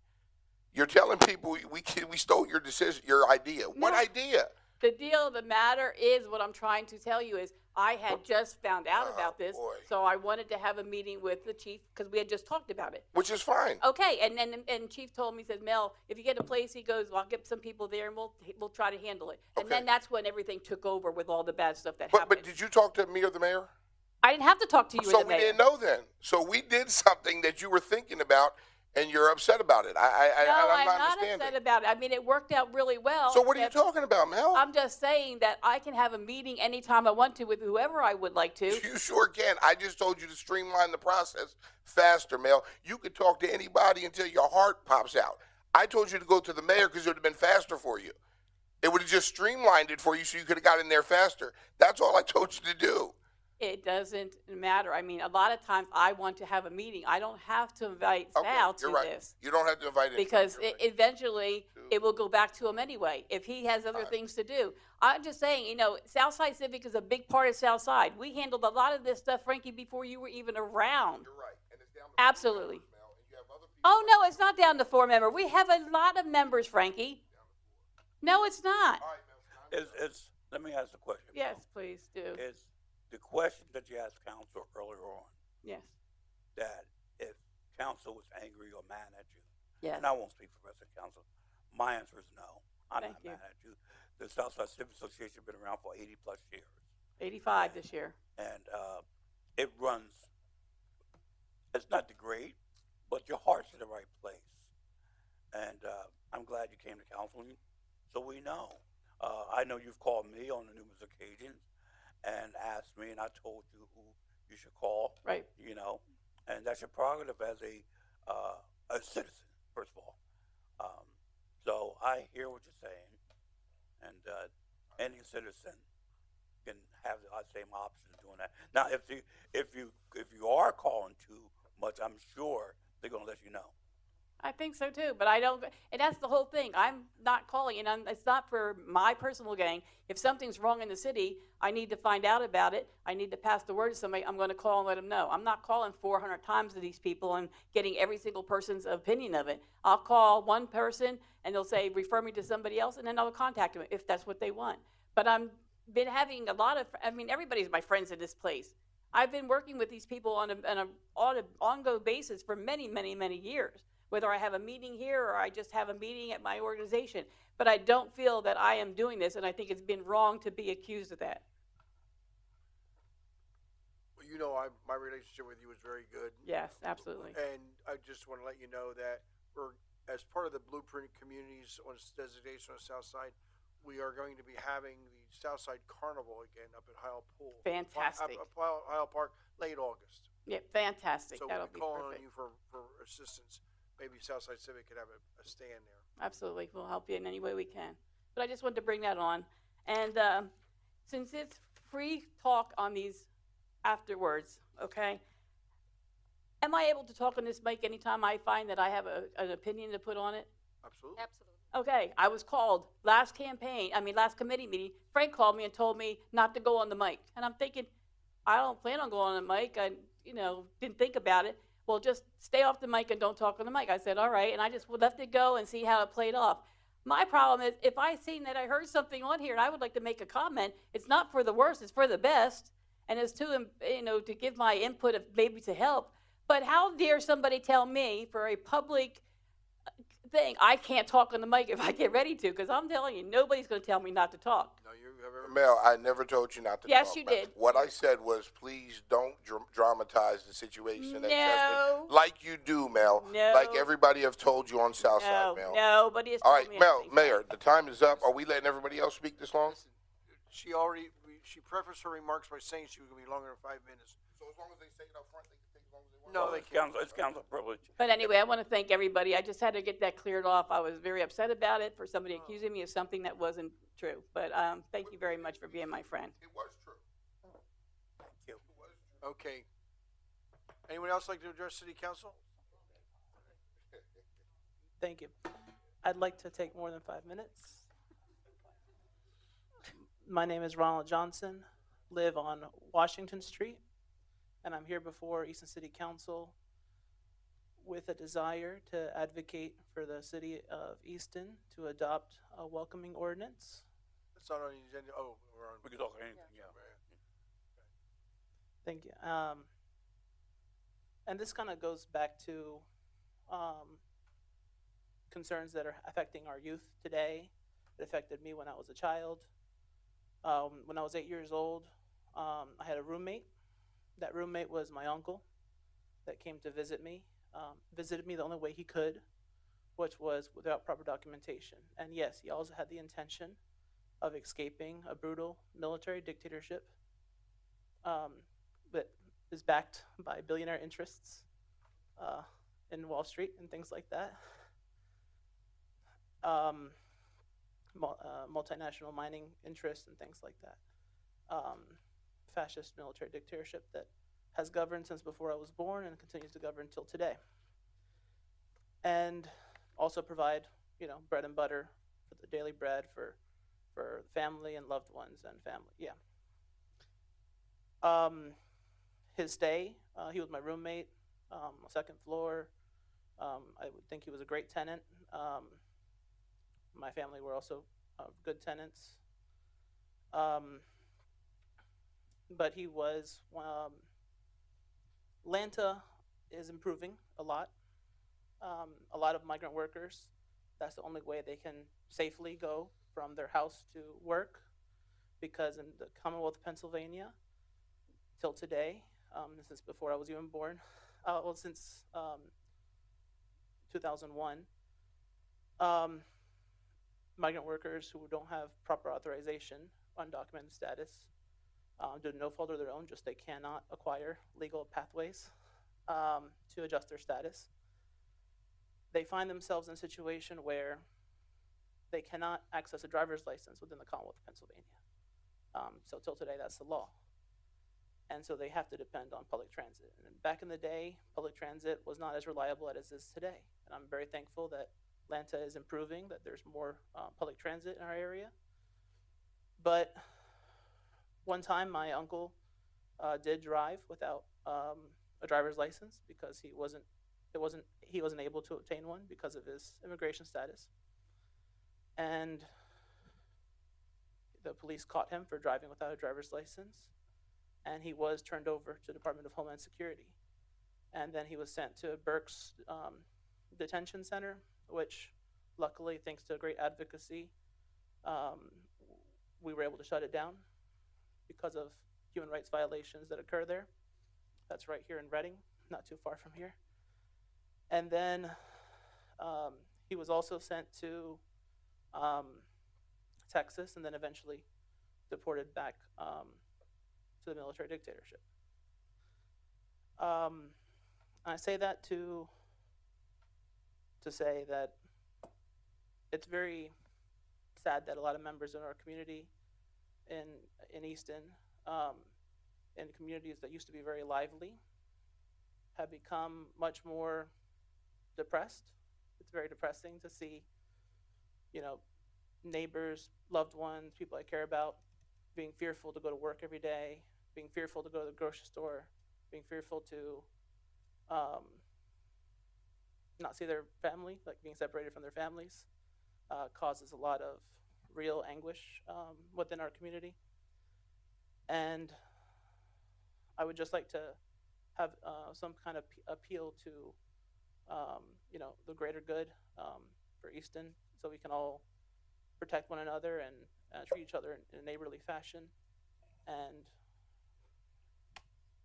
You're telling people we stole your decision, your idea. What idea? The deal of the matter is, what I'm trying to tell you is, I had just found out about this, so I wanted to have a meeting with the chief because we had just talked about it. Which is fine. Okay, and chief told me, he said, Mel, if you get a place, he goes, well, I'll get some people there and we'll try to handle it. And then that's when everything took over with all the bad stuff that happened. But did you talk to me or the mayor? I didn't have to talk to you or the mayor. So we didn't know then. So we did something that you were thinking about, and you're upset about it. I'm not upset about it. I mean, it worked out really well. So what are you talking about, Mel? I'm just saying that I can have a meeting anytime I want to with whoever I would like to. You sure can. I just told you to streamline the process faster, Mel. You could talk to anybody until your heart pops out. I told you to go to the mayor because it would have been faster for you. It would have just streamlined it for you so you could have got in there faster. That's all I told you to do. It doesn't matter. I mean, a lot of times I want to have a meeting. I don't have to invite Sal to this. You don't have to invite him. Because eventually it will go back to him anyway if he has other things to do. I'm just saying, Southside Civic is a big part of Southside. We handled a lot of this stuff, Frankie, before you were even around. You're right. And it's down to Absolutely. Oh, no, it's not down to 4 members. We have a lot of members, Frankie. No, it's not. Let me ask the question. Yes, please do. Is the question that you asked council earlier on, Yes. that if council was angry or mad at you, Yes. and I won't speak for the rest of council, my answer is no. I'm Thank not you. mad at you. The Southside Civic Association has been around for 80 plus years. 85 this year. And it runs, it's not the great, but your heart's in the right place. And I'm glad you came to counseling, so we know. I know you've called me on numerous occasions and asked me, and I told you who you should call. Right. You know, and that's your prerogative as a citizen, first of all. So I hear what you're saying, and any citizen can have the same option of doing that. Now, if you are calling too much, I'm sure they're gonna let you know. I think so too, but I don't, and that's the whole thing. I'm not calling, and it's not for my personal gain. If something's wrong in the city, I need to find out about it. I need to pass the word to somebody. I'm going to call and let them know. I'm not calling 400 times to these people and getting every single person's opinion of it. I'll call one person, and they'll say, refer me to somebody else, and then I'll contact them if that's what they want. But I'm been having a lot of, I mean, everybody's my friends in this place. I've been working with these people on an ongoing basis for many, many, many years. Whether I have a meeting here or I just have a meeting at my organization. But I don't feel that I am doing this, and I think it's been wrong to be accused of that. Well, you know, my relationship with you is very good. Yes, absolutely. And I just want to let you know that we're, as part of the Blueprint Communities on designation on the South Side, we are going to be having the South Side Carnival again up at Hyle Pool. Fantastic. Up Hyle Park, late August. Yeah, fantastic. So That'll we'll be be calling perfect. on you for assistance. Maybe Southside Civic could have a stand there. Absolutely. We'll help you in any way we can. But I just wanted to bring that on. And since it's free talk on these afterwards, okay, am I able to talk on this mic anytime I find that I have an opinion to put on it? Absolutely. Absolutely. Okay, I was called last committee meeting. Frank called me and told me not to go on the mic. And I'm thinking, I don't plan on going on the mic. I, didn't think about it. Well, just stay off the mic and don't talk on the mic. I said, all right, and I just left it go and see how it played off. My problem is, if I seen that I heard something on here and I would like to make a comment, it's not for the worst, it's for the best, and it's to, to give my input of maybe to help. But how dare somebody tell me for a public thing, I can't talk on the mic if I get ready to, because I'm telling you, nobody's going to tell me not to talk. No, you have every Mel, I never told you not to Yes, talk. you Mel. did. What I said was, please don't dramatize the situation. No. Like you do, Mel. No. Like everybody have told you on Southside, No, Mel. nobody has All told right, me Mel, anything. Mayor, the time is up. Are we letting everybody else speak this long? She prefaced her remarks by saying she was going to be longer than 5 minutes. So as long as they say it up front, they can take as long as they want. No, they can't. It's council privilege. But anyway, I want to thank everybody. I just had to get that cleared off. I was very upset about it for somebody accusing me of something that wasn't true. But thank you very much for being my friend. It was true. Thank you. Okay. Anyone else like to address City Council? Thank you. I'd like to take more than 5 minutes. My name is Ronald Johnson, live on Washington Street, and I'm here before Easton City Council with a desire to advocate for the city of Easton to adopt a welcoming ordinance. It's not on the agenda. Oh, we're on. We can talk anything, yeah. Thank you. And this kind of goes back to concerns that are affecting our youth today. It affected me when I was a child. When I was 8 years old, I had a roommate. That roommate was my uncle that came to visit me. Visited me the only way he could, which was without proper documentation. And yes, he also had the intention of escaping a brutal military dictatorship that is backed by billionaire interests in Wall Street and things like that. Multinational mining interests and things like that. Fascist military dictatorship that has governed since before I was born and continues to govern until today. And also provide, bread and butter for the daily bread for family and loved ones and family. Yeah. His stay, he was my roommate, on the second floor. I would think he was a great tenant. My family were also good tenants. But he was, Atlanta is improving a lot. A lot of migrant workers, that's the only way they can safely go from their house to work, because in the Commonwealth of Pennsylvania, till today, this is before I was even born, well, since 2001, migrant workers who don't have proper authorization, undocumented status, due to no fault of their own, just they cannot acquire legal pathways to adjust their status. They find themselves in a situation where they cannot access a driver's license within the Commonwealth of Pennsylvania. So till today, that's the law. And so they have to depend on public transit. And back in the day, public transit was not as reliable as it is today. And I'm very thankful that Atlanta is improving, that there's more public transit in our area. But one time, my uncle did drive without a driver's license because he wasn't able to obtain one because of his immigration status. And the police caught him for driving without a driver's license, and he was turned over to the Department of Homeland Security. And then he was sent to Burke's detention center, which luckily, thanks to great advocacy, we were able to shut it down because of human rights violations that occur there. That's right here in Reading, not too far from here. And then he was also sent to Texas, and then eventually deported back to the military dictatorship. I say that to say that it's very sad that a lot of members in our community in Easton, in communities that used to be very lively, have become much more depressed. It's very depressing to see, neighbors, loved ones, people I care about, being fearful to go to work every day, being fearful to go to the grocery store, being fearful to not see their family, like being separated from their families, causes a lot of real anguish within our community. And I would just like to have some kind of appeal to, the greater good for Easton, so we can all protect one another and treat each other in a neighborly fashion. And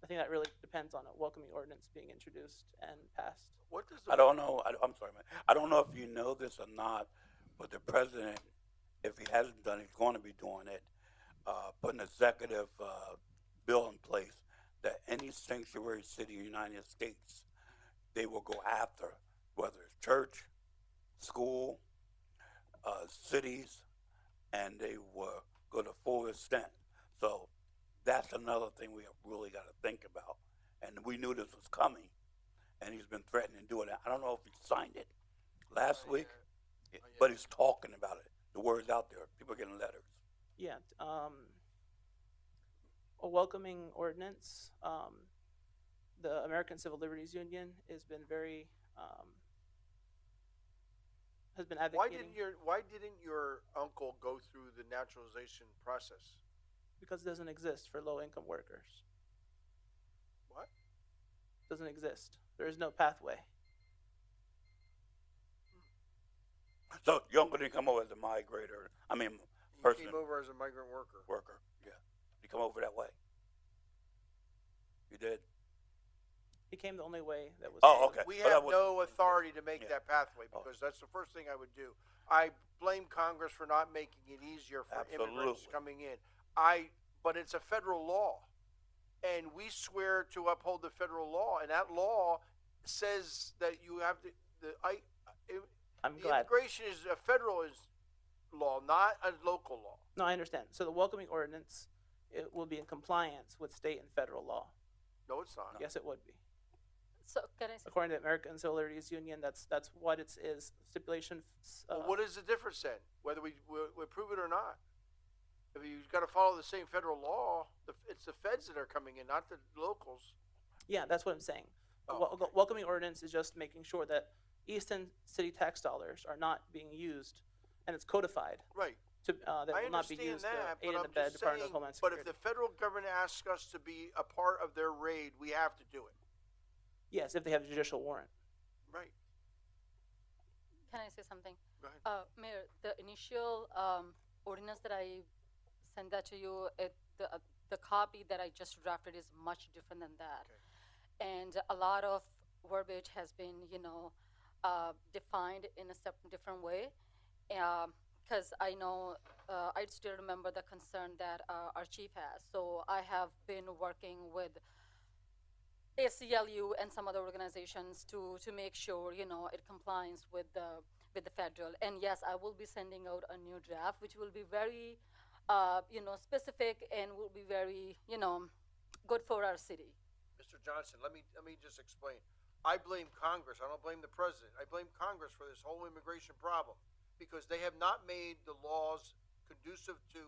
I think that really depends on a welcoming ordinance being introduced and passed. What does I don't know. I'm sorry, man. I don't know if you know this or not, but the president, if he hasn't done it, he's going to be doing it, put an executive bill in place that any sanctuary city in the United States, they will go after, whether it's church, school, cities, and they will go to full extent. So that's another thing we have really got to think about. And we knew this was coming, and he's been threatening doing it. I don't know if he signed it last week, but he's talking about it. The word's out there. People are getting letters. Yeah, a welcoming ordinance. The American Civil Liberties Union has been very has been advocating. Why didn't your uncle go through the naturalization process? Because it doesn't exist for low-income workers. What? Doesn't exist. There is no pathway. So your uncle didn't come over as a migrator. I mean, He came over as a migrant worker. Yeah. He come over that way. You did. He came the only way that was. Oh, okay. We Well, have no authority to make that pathway, Oh. because that's the first thing I would do. I blame Congress for not making it easier for immigrants Absolutely. coming in. But it's a federal law, and we swear to uphold the federal law, and that law says that you have to. I'm The glad. immigration is a federal law, not a local law. No, I understand. So the welcoming ordinance, it will be in compliance with state and federal law. No, it's not. Yes, it would be. So can I say? According to the American Civil Liberties Union, that's what it is. Stipulation. Well, what is the difference then, whether we approve it or not? If you've got to follow the same federal law, it's the feds that are coming in, not the locals. Yeah, that's what I'm saying. welcoming ordinance is just making sure that Easton city tax dollars are not being used, and it's codified. Right. To, that I will not be understand used that, to aid but and I'm abet just Department saying, of Homeland but Security. if the federal government asks us to be a part of their raid, we have to do it. Yes, if they have a judicial warrant. Right. Can I say something? Go ahead. Mayor, the initial ordinance that I sent that to you, the copy that I just drafted is much different than that. Okay. And a lot of verbiage has been, defined in a different way. Because I know, I still remember the concern that our chief has. So I have been working with ACLU and some other organizations to make sure, it complies with the federal. And yes, I will be sending out a new draft, which will be very, specific and will be very, good for our city. Mr. Johnson, let me just explain. I blame Congress. I don't blame the president. I blame Congress for this whole immigration problem because they have not made the laws conducive to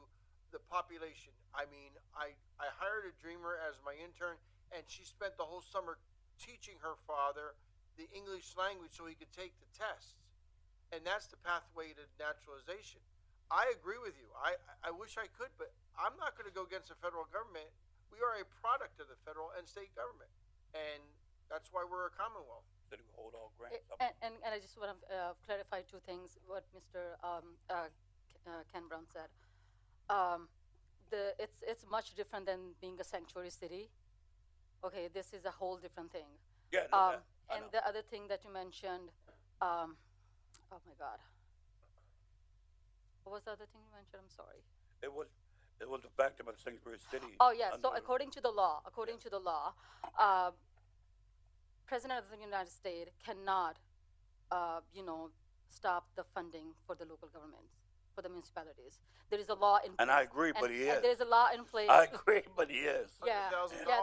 the population. I mean, I hired a dreamer as my intern, and she spent the whole summer teaching her father the English language so he could take the tests. And that's the pathway to naturalization. I agree with you. I wish I could, but I'm not going to go against the federal government. We are a product of the federal and state government, and that's why we're a commonwealth. Hold all grants up. And I just want to clarify two things, what Mr. Ken Brown said. It's much different than being a sanctuary city. Okay, this is a whole different thing. Yeah, and the other thing that you mentioned, oh my God. What was the other thing you mentioned? I'm sorry. It was the fact about sanctuary city. Oh yeah. So according to the law, President of the United States cannot, stop the funding for the local governments, for the municipalities. There is a law in place. And I agree, but he is. And there is a law in place. I agree, but he is. Yeah,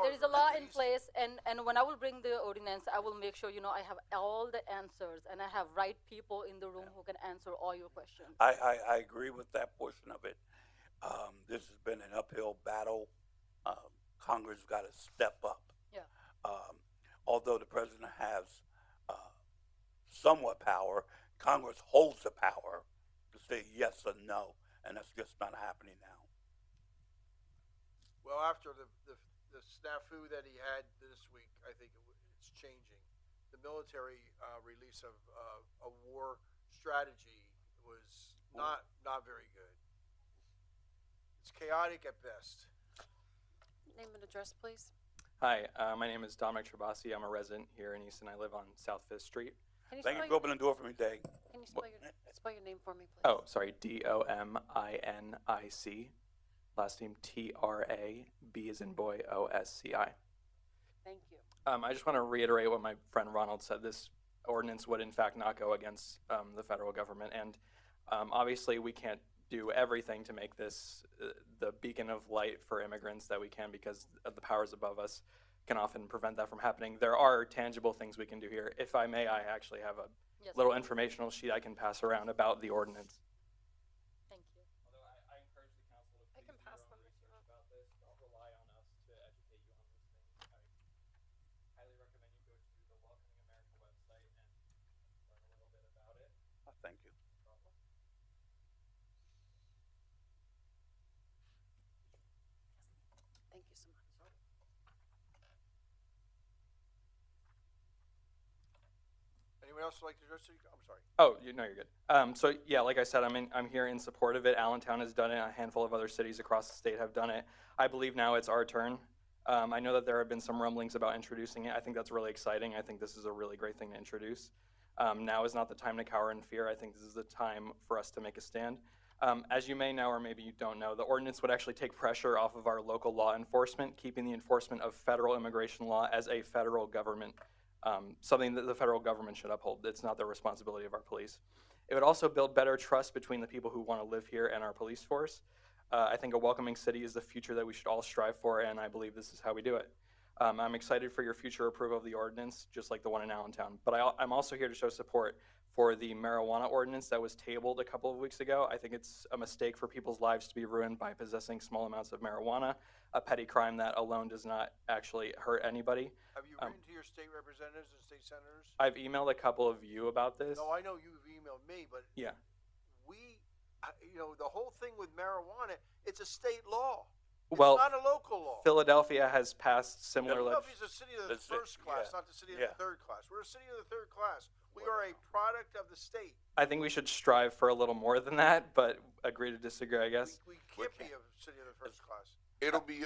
there is a law in place, and when I will bring the ordinance, I will make sure, I have all the answers, and I have right people in the room who can answer all your questions. I agree with that portion of it. This has been an uphill battle. Congress got to step up. Yeah. Although the president has somewhat power, Congress holds the power to say yes or no, and that's just not happening now. Well, after the snafu that he had this week, I think it's changing. The military release of a war strategy was not very good. It's chaotic at best. Name and address, please. Hi, my name is Dominic Trabasi. I'm a resident here in Easton. I live on South 5th Street. Thank you for opening the door for me, Dave. Can you spell your name for me, please? Oh, sorry, Dominic. Last name Trab as in boy, Osci. Thank you. I just want to reiterate what my friend Ronald said. This ordinance would in fact not go against the federal government, and obviously we can't do everything to make this the beacon of light for immigrants that we can, because of the powers above us can often prevent that from happening. There are tangible things we can do here. If I may, I actually have a little informational sheet I can pass around about the ordinance. Thank you. Although I encourage the council to please do your own research about this. Don't rely on us to educate you on these things. I highly recommend you go to the Welcoming America website and learn a little bit about it. Thank you. Thank you so much. Anyone else like to address it? I'm sorry. Oh, no, you're good. So yeah, like I said, I'm here in support of it. Allentown has done it. A handful of other cities across the state have done it. I believe now it's our turn. I know that there have been some rumblings about introducing it. I think that's really exciting. I think this is a really great thing to introduce. Now is not the time to cower in fear. I think this is the time for us to make a stand. As you may know, or maybe you don't know, the ordinance would actually take pressure off of our local law enforcement, keeping the enforcement of federal immigration law as a federal government, something that the federal government should uphold. It's not the responsibility of our police. It would also build better trust between the people who want to live here and our police force. I think a welcoming city is the future that we should all strive for, and I believe this is how we do it. I'm excited for your future approval of the ordinance, just like the one in Allentown. But I'm also here to show support for the marijuana ordinance that was tabled a couple of weeks ago. I think it's a mistake for people's lives to be ruined by possessing small amounts of marijuana, a petty crime that alone does not actually hurt anybody. Have you written to your state representatives and state senators? I've emailed a couple of you about this. No, I know you've emailed me, but Yeah. the whole thing with marijuana, it's a state law. Well, It's not a local law. Philadelphia has passed similar Philadelphia's a city of the first class, yeah. not the city of Yeah. the third class. We're a city of the third class. We are a product of the state. I think we should strive for a little more than that, but agree to disagree, I guess. We can't be a city of the first class. It'll be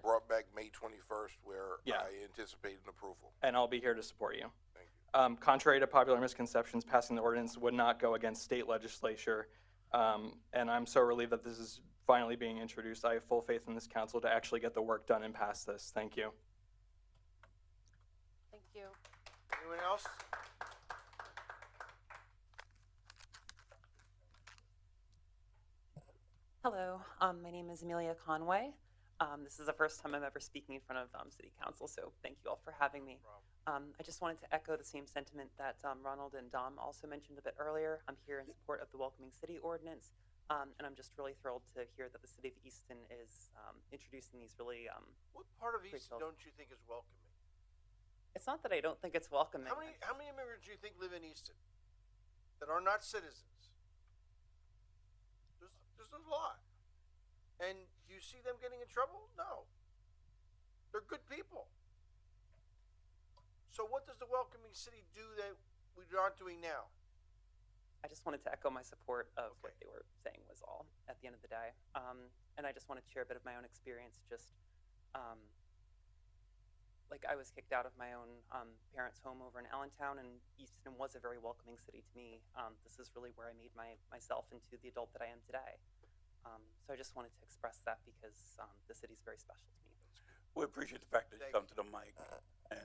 brought back May 21st, where Yeah. I anticipate an approval. And I'll be here to support you. Thank you. Contrary to popular misconceptions, passing the ordinance would not go against state legislature. And I'm so relieved that this is finally being introduced. I have full faith in this council to actually get the work done and pass this. Thank you. Thank you. Anyone else? Hello, my name is Amelia Conway. This is the first time I'm ever speaking in front of City Council, so thank you all for having me. I just wanted to echo the same sentiment that Ronald and Dom also mentioned a bit earlier. I'm here in support of the Welcoming City Ordinance, and I'm just really thrilled to hear that the City of Easton is introducing these really What part of great Easton bills. don't you think is welcoming? It's not that I don't think it's welcoming. How many immigrants do you think live in Easton that are not citizens? There's a lot. And do you see them getting in trouble? No. They're good people. So what does the welcoming city do that we aren't doing now? I just wanted to echo my support of what they were saying was all at the end of the day. And I just wanted to share a bit of my own experience. Just like I was kicked out of my own parents' home over in Allentown, and Easton was a very welcoming city to me. This is really where I made myself into the adult that I am today. So I just wanted to express that because the city's very special to me. We appreciate the fact that you come to the mic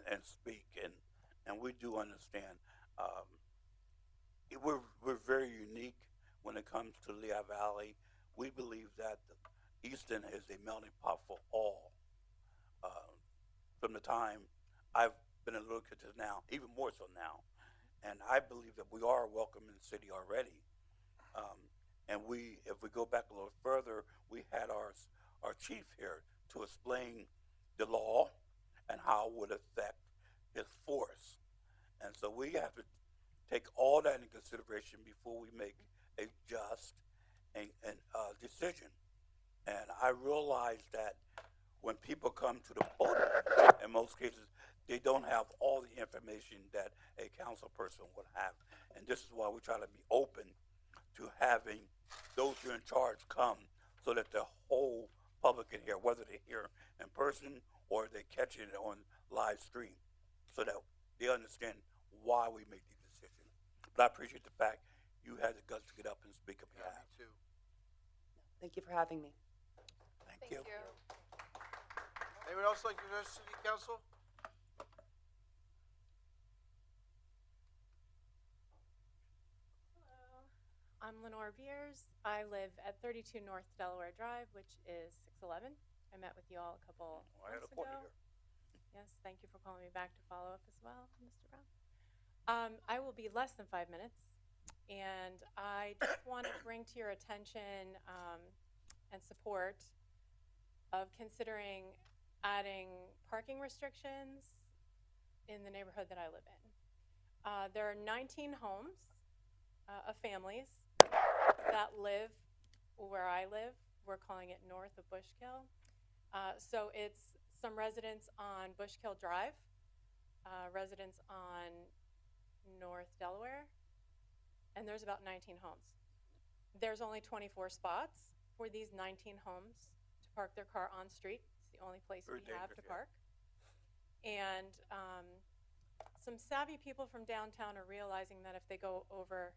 and speak, and we do understand. We're very unique when it comes to Lehigh Valley. We believe that Easton is a melting pot for all. From the time I've been a little kid to now, even more so now, and I believe that we are a welcoming city already. And if we go back a little further, we had our chief here to explain the law and how it would affect his force. And so we have to take all that into consideration before we make a just decision. And I realize that when people come to the podium, in most cases, they don't have all the information that a council person would have. And this is why we try to be open to having those who are in charge come so that the whole public can hear, whether they hear in person or they catch it on live stream, so that they understand why we make these decisions. But I appreciate the fact you had the guts to get up and speak on behalf. Me too. Thank you for having me. Thank you. Anyone else like to address City Council? I'm Lenore Beers. I live at 32 North Delaware Drive, which is 611. I met with you all a couple I had a months quarter ago. here. Yes, thank you for calling me back to follow up as well, Mr. Brown. I will be less than 5 minutes, and I just want to bring to your attention and support of considering adding parking restrictions in the neighborhood that I live in. There are 19 homes of families that live where I live. We're calling it north of Bushkill. So it's some residents on Bushkill Drive, residents on North Delaware, and there's about 19 homes. There's only 24 spots for these 19 homes to park their car on street. It's the only place we have to park. And some savvy people from downtown are realizing that if they go over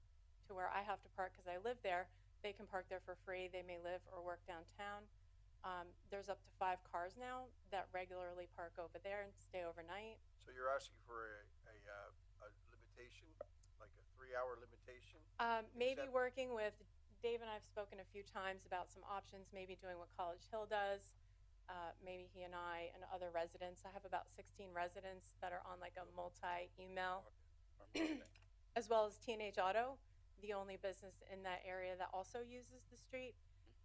to where I have to park because I live there, they can park there for free. They may live or work downtown. There's up to 5 cars now that regularly park over there and stay overnight. So you're asking for a limitation, like a 3-hour limitation? Maybe working with Dave, and I've spoken a few times about some options, maybe doing what College Hill does. Maybe he and I and other residents. I have about 16 residents that are on like a multi-email as well as Teenage Auto, the only business in that area that also uses the street.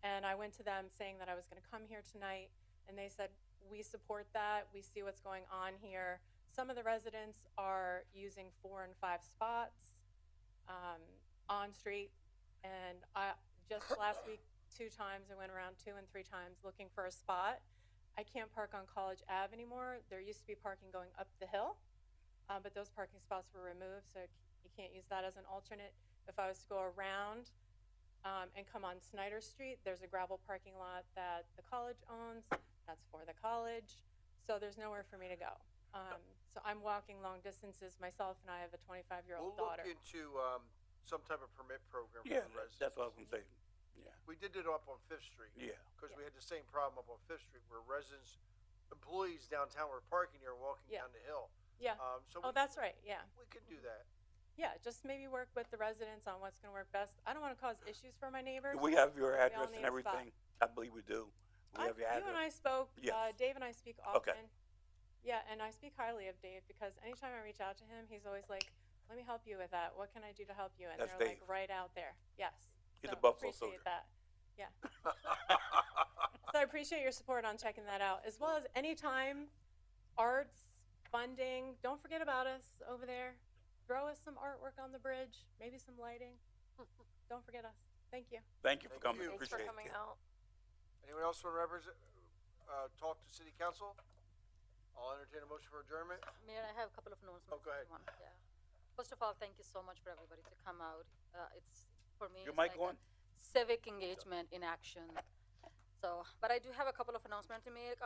And I went to them saying that I was going to come here tonight, and they said, we support that. We see what's going on here. Some of the residents are using 4 and 5 spots on street, and I just last week 2 times I went around 2 and 3 times looking for a spot. I can't park on College Ave anymore. There used to be parking going up the hill, but those parking spots were removed, so you can't use that as an alternate. If I was to go around and come on Snyder Street, there's a gravel parking lot that the college owns. That's for the college, so there's nowhere for me to go. So I'm walking long distances myself, and I have a 25-year-old daughter. We'll look into some type of permit program for Yeah, the residents. that's what I was gonna say. Yeah. We did it up on Fifth Street. Yeah. Because we had the same problem up on Fifth Street where residents, employees downtown were parking here and walking down the hill. Yeah. So Oh, that's right. Yeah. we could do that. Yeah, just maybe work with the residents on what's going to work best. I don't want to cause issues for my neighbors. We have your We all address need and a spot. everything. I believe we do. We have your You address. and I spoke. Yes. Dave and I speak often. Okay. Yeah, and I speak highly of Dave because anytime I reach out to him, he's always like, "Let me help you with that. What can I do to help you?" And That's they're Dave. like right out there. Yes. He's So a Buffalo appreciate soldier. that. Yeah. So I appreciate your support on checking that out, as well as anytime arts funding. Don't forget about us over there. Throw us some artwork on the bridge, maybe some lighting. Don't forget us. Thank you. Thank you for Thank coming. you. Thanks for Appreciate coming it. out. Anyone else want to talk to city council? I'll entertain a motion for adjournment. Mayor, I have a couple of announcements. Oh, go ahead. Yeah. First of all, thank you so much for everybody to come out. It's, for me, Your it's mic like on? a civic engagement in action. So, but I do have a couple of announcements to make.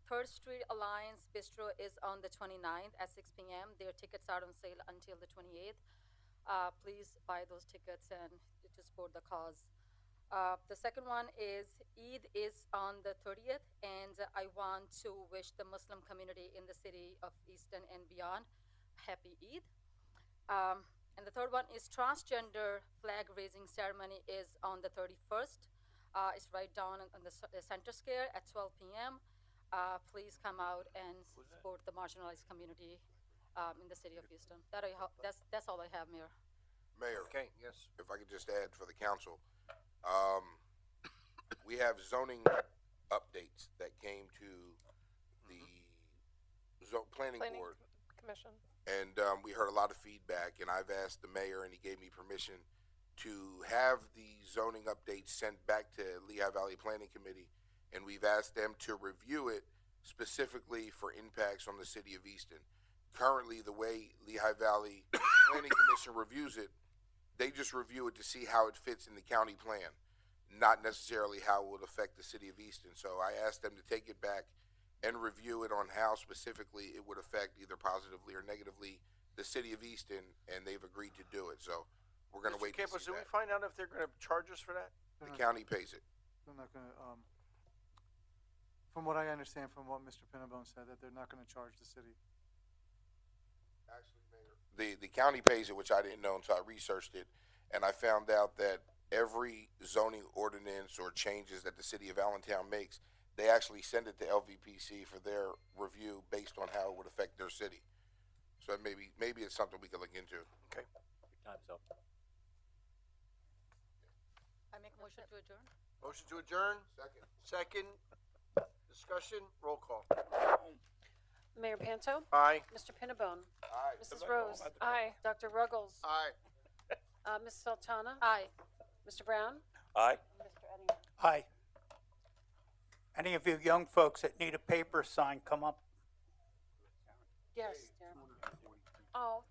Third Street Alliance Bistro is on the 29th at 6 p.m. Their tickets are on sale until the 28th. Please buy those tickets and to support the cause. The second one is Eid is on the 30th, and I want to wish the Muslim community in the city of Easton and beyond happy Eid. And the third one is transgender flag raising ceremony is on the 31st. It's right down on the center square at 12 p.m. Please come out and support the marginalized community in the city of Houston. That's all I have, Mayor. Mayor. Okay, yes. If I could just add for the council, we have zoning updates that came to the planning board. Commission. And we heard a lot of feedback, and I've asked the mayor, and he gave me permission to have the zoning updates sent back to Lehigh Valley Planning Committee, and we've asked them to review it specifically for impacts on the city of Easton. Currently, the way Lehigh Valley Planning Commission reviews it, they just review it to see how it fits in the county plan, not necessarily how it would affect the city of Easton. So I asked them to take it back and review it on how specifically it would affect either positively or negatively the city of Easton, and they've agreed to do it. So we're going to wait to Campos, see did we that. find out if they're going to charge us for that? The county pays it. They're not gonna, from what I understand from what Mr. Pinnabone said, that they're not gonna charge the city. Actually, Mayor, the county pays it, which I didn't know until I researched it, and I found out that every zoning ordinance or changes that the city of Allentown makes, they actually send it to LVPC for their review based on how it would affect their city. So maybe it's something we could look into. Okay. Time's up. I make a motion to adjourn. Motion to adjourn? Second. Discussion, roll call. Mayor Panto? Aye. Mr. Pinnabone? Aye. Mrs. Rose? Aye. Dr. Ruggles? Aye. Ms. Sultana? Aye. Mr. Brown? Aye. Mr. Edding? Hi. Any of you young folks that need a paper sign, come up. Yes. Oh,